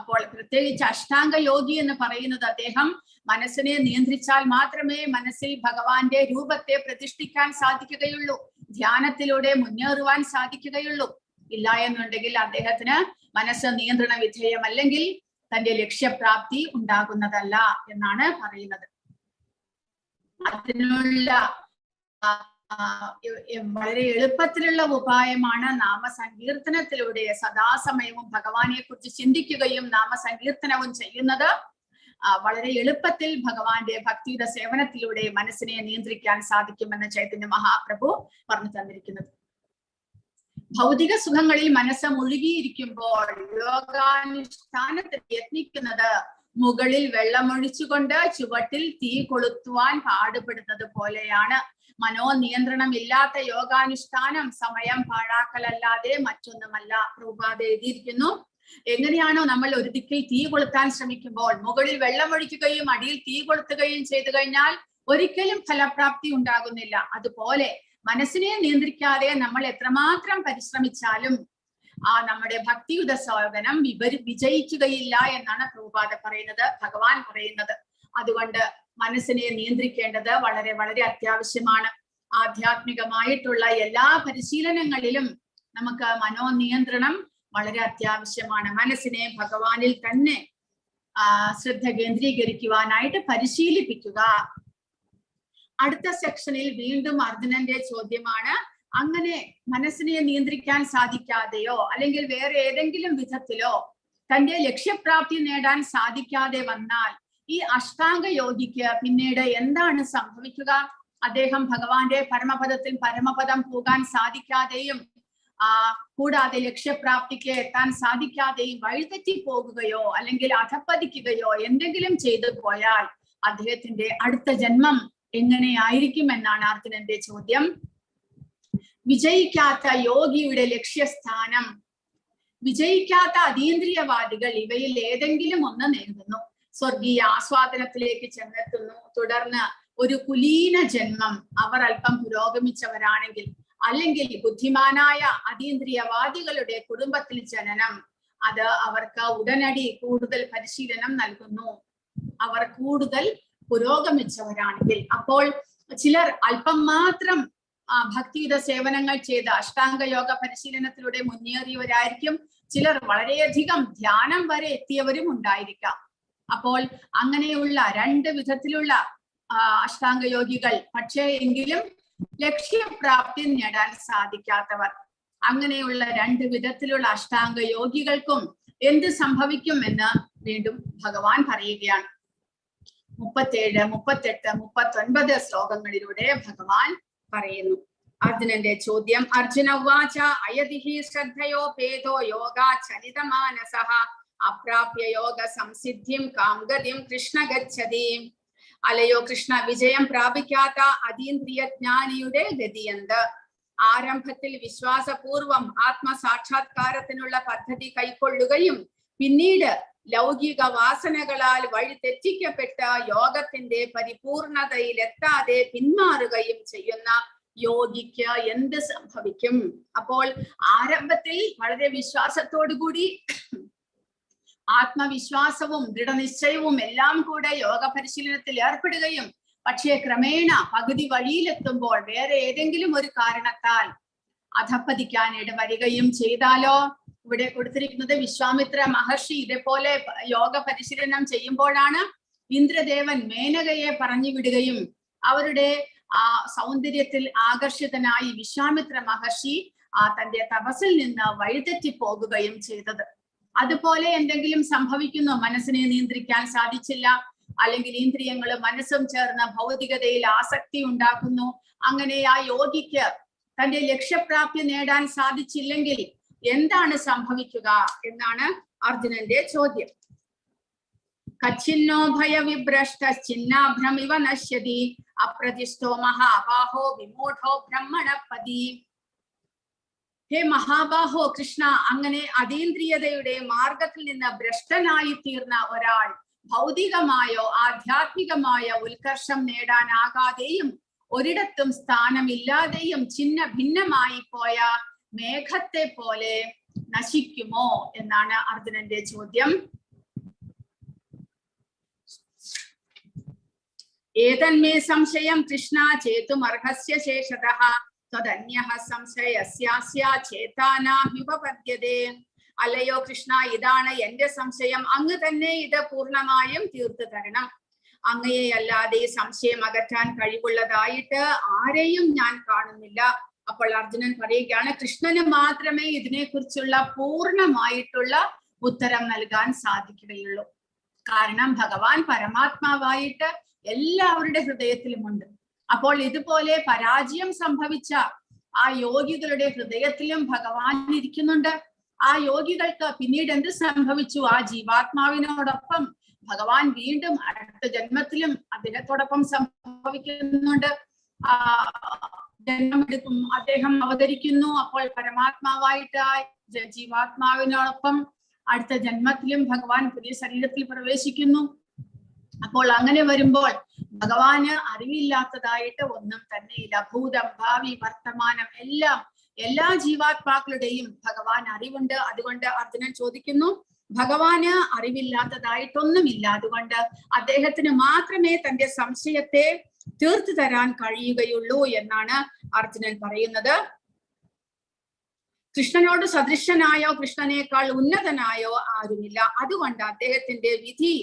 അപ്പോൾ പ്രത്യേകിച്ച് അഷ്ടാംഗ യോഗി എന്ന് പറയുന്നത് അദ്ദേഹം മനസ്സിനെ നിയന്ത്രിച്ചാൽ മാത്രമേ മനസ്സിൽ ഭഗവാന്റെ രൂപത്തെ പ്രതിഷ്ഠിക്കാൻ സാധിക്കുകയുള്ളൂ, ധ്യാനത്തിലൂടെ മുന്നേറുവാൻ സാധിക്കുകയുള്ളൂ. ഇല്ല എന്നുണ്ടെങ്കിൽ അദ്ദേഹത്തിന് മനസ്സ് നിയന്ത്രണ വിധേയമല്ലെങ്കിൽ തന്റെ ലക്ഷ്യപ്രാപ്തി ഉണ്ടാകുന്നതല്ല എന്നാണ് പറയുന്നത്. അതിനുള്ള വളരെ എളുപ്പത്തിലുള്ള ഉപായമാണ് നാമസങ്കീർത്തനത്തിലൂടെ സദാസമയവും ഭഗവാനെ കുറിച്ച് ചിന്തിക്കുകയും നാമസങ്കീർത്തനവും ചെയ്യുന്നത്. വളരെ എളുപ്പത്തിൽ ഭഗവാന്റെ ഭക്തിയുടെ സേവനത്തിലൂടെ മനസ്സിനെ നിയന്ത്രിക്കാൻ സാധിക്കുമെന്ന് ചൈതന്യ മഹാപ്രഭു പറഞ്ഞു തന്നിരിക്കുന്നത്. ഭൗതിക സുഖങ്ങളിൽ മനസ്സ് മുഴുകിയിരിക്കുമ്പോൾ യോഗാനുഷ്ഠാനത്തിൽ യത്നിക്കുന്നത് മുകളിൽ വെള്ളമൊഴിച്ചുകൊണ്ട് ചുവട്ടിൽ തീ കൊളുത്തുവാൻ പാടുപെടുന്നത് പോലെയാണ്. മനോനിയന്ത്രണമില്ലാത്ത യോഗാനുഷ്ഠാനം സമയം പാഴാക്കലല്ലാതെ മറ്റൊന്നുമല്ല. പ്രഭുപാദ എഴുതിയിരിക്കുന്നു, എങ്ങനെയാണോ നമ്മൾ ഒരു ദിക്കിൽ തീ കൊളുത്താൻ ശ്രമിക്കുമ്പോൾ മുകളിൽ വെള്ളമൊഴിക്കുകയും അടിയിൽ തീ കൊളുത്തുകയും ചെയ്തു കഴിഞ്ഞാൽ ഒരിക്കലും ഫലപ്രാപ്തി ഉണ്ടാകുന്നില്ല. അതുപോലെ മനസ്സിനെ നിയന്ത്രിക്കാതെ നമ്മൾ എത്രമാത്രം പരിശ്രമിച്ചാലും നമ്മുടെ ഭക്തിയുടെ സേവനം വിജയിക്കുകയില്ല എന്നാണ് പ്രഭുപാദ പറയുന്നത്, ഭഗവാൻ പറയുന്നത്. അതുകൊണ്ട് മനസ്സിനെ നിയന്ത്രിക്കേണ്ടത് വളരെ വളരെ അത്യാവശ്യമാണ്. ആധ്യാത്മികമായിട്ടുള്ള എല്ലാ പരിശീലനങ്ങളിലും നമുക്ക് മനോനിയന്ത്രണം വളരെ അത്യാവശ്യമാണ്. മനസ്സിനെ ഭഗവാനിൽ തന്നെ ശ്രദ്ധ കേന്ദ്രീകരിക്കുവാനായിട്ട് പരിശീലിപ്പിക്കുക. അടുത്ത സെക്ഷനിൽ വീണ്ടും അർജുനന്റെ ചോദ്യമാണ്, അങ്ങനെ മനസ്സിനെ നിയന്ത്രിക്കാൻ സാധിക്കാതെയോ അല്ലെങ്കിൽ വേറെ ഏതെങ്കിലും വിധത്തിലോ തന്റെ ലക്ഷ്യപ്രാപ്തി നേടാൻ സാധിക്കാതെ വന്നാൽ ഈ അഷ്ടാംഗ യോഗിക്ക് പിന്നീട് എന്താണ് സംഭവിക്കുക? അദ്ദേഹം ഭഗവാന്റെ പരമപദം പോകാൻ സാധിക്കാതെയും കൂടാതെ ലക്ഷ്യപ്രാപ്തിക്ക് എത്താൻ സാധിക്കാതെയും വഴിതെറ്റി പോകുകയോ അല്ലെങ്കിൽ അധപ്പതിക്കുകയോ എന്തെങ്കിലും ചെയ്തു പോയാൽ അദ്ദേഹത്തിന്റെ അടുത്ത ജന്മം എങ്ങനെയായിരിക്കും എന്നാണ് അർജുനന്റെ ചോദ്യം. വിജയിക്കാത്ത യോഗിയുടെ ലക്ഷ്യസ്ഥാനം, വിജയിക്കാത്ത അതീന്ദ്രിയവാദികൾ ഇവയിൽ ഏതെങ്കിലും ഒന്ന് നേടുന്നു, സ്വർഗീയ ആസ്വാദനത്തിലേക്ക് ചെന്നെത്തുന്നു. തുടർന്ന് ഒരു കുലീന ജന്മം അവർ അല്പം പുരോഗമിച്ചവരാണെങ്കിൽ, അല്ലെങ്കിൽ ബുദ്ധിമാനായ അതീന്ദ്രിയവാദികളുടെ കുടുംബത്തിൽ ജനനം, അത് അവർക്ക് ഉടനടി കൂടുതൽ പരിശീലനം നൽകുന്നു, അവർ കൂടുതൽ പുരോഗമിച്ചവരാണെങ്കിൽ. അപ്പോൾ ചിലർ അല്പം മാത്രം ഭക്തിയുടെ സേവനങ്ങൾ ചെയ്ത് അഷ്ടാംഗ യോഗ പരിശീലനത്തിലൂടെ മുന്നേറിയവരായിരിക്കും, ചിലർ വളരെയധികം ധ്യാനം വരെ എത്തിയവരും ഉണ്ടായിരിക്കാം. അപ്പോൾ അങ്ങനെയുള്ള രണ്ട് വിധത്തിലുള്ള അഷ്ടാംഗ യോഗികൾ, പക്ഷേ എങ്കിലും ലക്ഷ്യപ്രാപ്തി നേടാൻ സാധിക്കാത്തവർ, അങ്ങനെയുള്ള രണ്ട് വിധത്തിലുള്ള അഷ്ടാംഗ യോഗികൾക്കും എന്ത് സംഭവിക്കും എന്ന് വീണ്ടും ഭഗവാൻ പറയുകയാണ്. 37, 38, 39 ശ്ലോകങ്ങളിലൂടെ ഭഗവാൻ പറയുന്നു. അർജുനന്റെ ചോദ്യം, അർജുന ഉവാച അയതിഹി ശ്രദ്ധയോ ഭേദോ യോഗാ ചലിതമാനസഃ അപ്രാപ്യ യോഗ സംസിദ്ധിം കാംഗതിം കൃഷ്ണ ഗച്ഛതി. അലയോ കൃഷ്ണ, വിജയം പ്രാപിക്കാത്ത അതീന്ദ്രിയ ജ്ഞാനിയുടെ ഗതിയെന്ത്? ആരംഭത്തിൽ വിശ്വാസപൂർവം ആത്മസാക്ഷാത്കാരത്തിനുള്ള പദ്ധതി കൈക്കൊള്ളുകയും പിന്നീട് ലൗകിക വാസനകളാൽ വഴി തെറ്റിക്കപ്പെട്ട യോഗത്തിന്റെ പരിപൂർണതയിലെത്താതെ പിന്മാറുകയും ചെയ്യുന്ന യോഗിക്ക് എന്ത് സംഭവിക്കും? അപ്പോൾ ആരംഭത്തിൽ വളരെ വിശ്വാസത്തോടുകൂടി ആത്മവിശ്വാസവും ദൃഢനിശ്ചയവും എല്ലാം കൂടെ യോഗ പരിശീലനത്തിൽ ഏർപ്പെടുകയും പക്ഷേ ക്രമേണ പകുതി വഴിയിലെത്തുമ്പോൾ വേറെ ഏതെങ്കിലും ഒരു കാരണത്താൽ അധപ്പതിക്കാൻ ഇടവരികയും ചെയ്താലോ? ഇവിടെ കൊടുത്തിരിക്കുന്നത് വിശ്വാമിത്ര മഹർഷി ഇതേപോലെ യോഗ പരിശീലനം ചെയ്യുമ്പോഴാണ് ഇന്ദ്രദേവൻ മേനകയെ പറഞ്ഞു വിടുകയും അവരുടെ ആ സൗന്ദര്യത്തിൽ ആകർഷിതനായി വിശ്വാമിത്ര മഹർഷി തന്റെ തപസ്സിൽ നിന്ന് വഴിതെറ്റി പോകുകയും ചെയ്തത്. അതുപോലെ എന്തെങ്കിലും സംഭവിക്കുന്നു, മനസ്സിനെ നിയന്ത്രിക്കാൻ സാധിച്ചില്ല, അല്ലെങ്കിൽ ഇന്ദ്രിയങ്ങളും മനസ്സും ചേർന്ന് ഭൗതികതയിൽ ആസക്തി ഉണ്ടാക്കുന്നു. അങ്ങനെ ആ യോഗിക്ക് തന്റെ ലക്ഷ്യപ്രാപ്തി നേടാൻ സാധിച്ചില്ലെങ്കിൽ എന്താണ് സംഭവിക്കുക എന്നാണ് അർജുനന്റെ ചോദ്യം. കച്ചിന്നോ ഭയവിഭ്രഷ്ടശ്ചിന്നാഭ്രമിവ നശ്യതി അപ്രതിഷ്ഠോ മഹാബാഹോ വിമൂഢോ ബ്രഹ്മണപതി. ഹേ മഹാബാഹോ കൃഷ്ണ, അങ്ങനെ അതീന്ദ്രിയതയുടെ മാർഗത്തിൽ നിന്ന് ഭ്രഷ്ടനായി തീർന്ന ഒരാൾ ഭൗതികമായോ ആധ്യാത്മികമായ ഉത്കർഷം നേടാനാകാതെയും ഒരിടത്തും സ്ഥാനമില്ലാതെയും ഛിന്ന ഭിന്നമായി പോയ മേഘത്തെ പോലെ നശിക്കുമോ എന്നാണ് അർജുനന്റെ ചോദ്യം. ഏതന്മേ സംശയം കൃഷ്ണ ചേതുമർഹസ്യ ശേഷതഃ തദന്യഃ സംശയസ്യാസ്യ ചേതാനാഹ്യുപപദ്യതേ. അല്ലയോ കൃഷ്ണ, ഇതാണ് എന്റെ സംശയം, അങ്ങ് തന്നെ ഇത് പൂർണ്ണമായും തീർത്തു തരണം. അങ്ങയെ അല്ലാതെ സംശയം അകറ്റാൻ കഴിവുള്ളതായിട്ട് ആരെയും ഞാൻ കാണുന്നില്ല. അപ്പോൾ അർജുനൻ പറയുകയാണ്, കൃഷ്ണന് മാത്രമേ ഇതിനെക്കുറിച്ചുള്ള പൂർണ്ണമായിട്ടുള്ള ഉത്തരം നൽകാൻ സാധിക്കുകയുള്ളൂ. കാരണം ഭഗവാൻ പരമാത്മാവായിട്ട് എല്ലാവരുടെ ഹൃദയത്തിലുമുണ്ട്. അപ്പോൾ ഇതുപോലെ പരാജയം സംഭവിച്ച ആ യോഗികളുടെ ഹൃദയത്തിലും ഭഗവാൻ ഇരിക്കുന്നുണ്ട്. ആ യോഗികൾക്ക് പിന്നീട് എന്ത് സംഭവിച്ചു? ആ ജീവാത്മാവിനോടൊപ്പം ഭഗവാൻ വീണ്ടും അടുത്ത ജന്മത്തിലും അദ്ദേഹത്തോടൊപ്പം സംഭവിക്കുന്നുണ്ട്. ജന്മമെടുക്കും, അദ്ദേഹം അവതരിക്കുന്നു. അപ്പോൾ പരമാത്മാവായിട്ട് ജീവാത്മാവിനോടൊപ്പം അടുത്ത ജന്മത്തിലും ഭഗവാൻ പുതിയ ശരീരത്തിൽ പ്രവേശിക്കുന്നു. അപ്പോൾ അങ്ങനെ വരുമ്പോൾ ഭഗവാന് അറിവില്ലാത്തതായിട്ട് ഒന്നും തന്നെയില്ല. ഭൂതം, ഭാവി, വർത്തമാനം എല്ലാ ജീവാത്മാക്കളുടെയും ഭഗവാൻ അറിവുണ്ട്. അതുകൊണ്ട് അർജുനൻ ചോദിക്കുന്നു, ഭഗവാന് അറിവില്ലാത്തതായിട്ടൊന്നുമില്ല, അതുകൊണ്ട് അദ്ദേഹത്തിന് മാത്രമേ തന്റെ സംശയത്തെ തീർത്തു തരാൻ കഴിയുകയുള്ളൂ എന്നാണ് അർജുനൻ പറയുന്നത്. കൃഷ്ണനോട് സദൃശനായോ കൃഷ്ണനേക്കാൾ ഉന്നതനായോ ആരുമില്ല. അതുകൊണ്ട് അദ്ദേഹത്തിന്റെ വിധി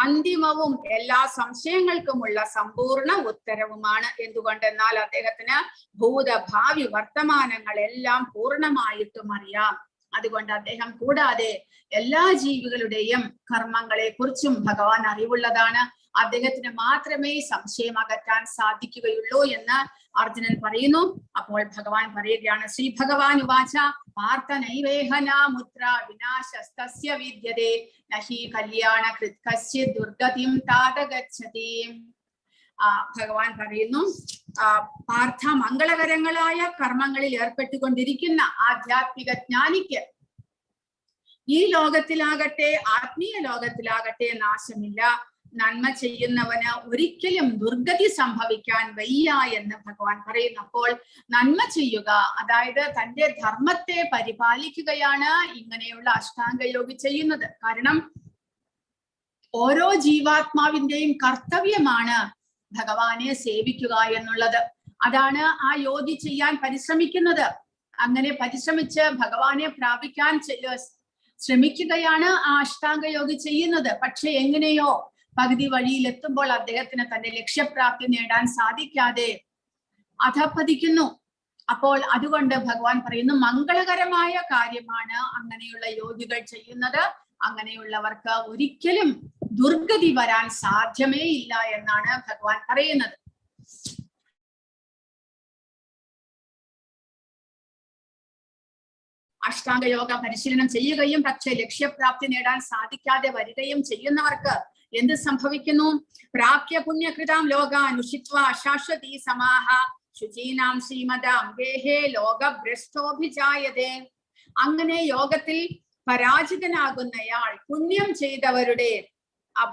അന്തിമവും എല്ലാ സംശയങ്ങൾക്കുമുള്ള സമ്പൂർണ്ണ ഉത്തരവുമാണ്. എന്തുകൊണ്ടെന്നാൽ അദ്ദേഹത്തിന് ഭൂത, ഭാവി, വർത്തമാനങ്ങളെല്ലാം പൂർണ്ണമായിട്ടും അറിയാം. അതുകൊണ്ട് അദ്ദേഹം കൂടാതെ എല്ലാ ജീവികളുടെയും കർമ്മങ്ങളെ കുറിച്ചും ഭഗവാൻ അറിവുള്ളതാണ്. അദ്ദേഹത്തിന് മാത്രമേ സംശയം അകറ്റാൻ സാധിക്കുകയുള്ളൂ എന്ന് അർജുനൻ പറയുന്നു. അപ്പോൾ ഭഗവാൻ പറയുകയാണ്, ശ്രീ ഭഗവാൻ ഉവാച പാർത്ഥ നൈവേഹനാമുത്ര വിനാശസ്തസ്യ വിദ്യതേ നഹി കല്യാണ കൃത് കശ്ചിത് ദുർഗതിം താതഗച്ഛതി. ഭഗവാൻ പറയുന്നു, പാർത്ഥ, മംഗളകരങ്ങളായ കർമ്മങ്ങളിൽ ഏർപ്പെട്ടുകൊണ്ടിരിക്കുന്ന ആധ്യാത്മിക ജ്ഞാനിക്ക് ഈ ലോകത്തിലാകട്ടെ ആത്മീയ ലോകത്തിലാകട്ടെ നാശമില്ല. നന്മ ചെയ്യുന്നവന് ഒരിക്കലും ദുർഗതി സംഭവിക്കാൻ വയ്യ എന്ന് ഭഗവാൻ പറയുന്നു. അപ്പോൾ നന്മ ചെയ്യുക, അതായത് തന്റെ ധർമ്മത്തെ പരിപാലിക്കുകയാണ് ഇങ്ങനെയുള്ള അഷ്ടാംഗയോഗി ചെയ്യുന്നത്. കാരണം ഓരോ ജീവാത്മാവിന്റെയും കർത്തവ്യമാണ് ഭഗവാനെ സേവിക്കുക എന്നുള്ളത്. അതാണ് ആ യോഗി ചെയ്യാൻ പരിശ്രമിക്കുന്നത്. അങ്ങനെ പരിശ്രമിച്ച് ഭഗവാനെ പ്രാപിക്കാൻ ശ്രമിക്കുകയാണ് ആ അഷ്ടാംഗയോഗി ചെയ്യുന്നത്. പക്ഷെ എങ്ങനെയോ പകുതി വഴിയിൽ എത്തുമ്പോൾ അദ്ദേഹത്തിന് തന്റെ ലക്ഷ്യപ്രാപ്തി നേടാൻ സാധിക്കാതെ അധപ്പതിക്കുന്നു. അപ്പോൾ അതുകൊണ്ട് ഭഗവാൻ പറയുന്നു, മംഗളകരമായ കാര്യമാണ് അങ്ങനെയുള്ള യോഗികൾ ചെയ്യുന്നത്. അങ്ങനെയുള്ളവർക്ക് ഒരിക്കലും ദുർഗതി വരാൻ സാധ്യമേ ഇല്ല എന്നാണ് ഭഗവാൻ പറയുന്നത്. അഷ്ടാംഗയോഗ പരിശീലനം ചെയ്യുകയും പക്ഷെ ലക്ഷ്യപ്രാപ്തി നേടാൻ സാധിക്കാതെ വരികയും ചെയ്യുന്നവർക്ക് എന്ത് സംഭവിക്കുന്നു? പ്രാപ്യ പുണ്യകൃതാം ലോകാൻ ഉഷിത്വാ ശാശ്വതി സമാഹ ശുചീനാം ശ്രീമതാം ഗേഹേ ലോകഭ്രഷ്ടോഭിജായതേ. അങ്ങനെ യോഗത്തിൽ പരാജിതനാകുന്നയാൾ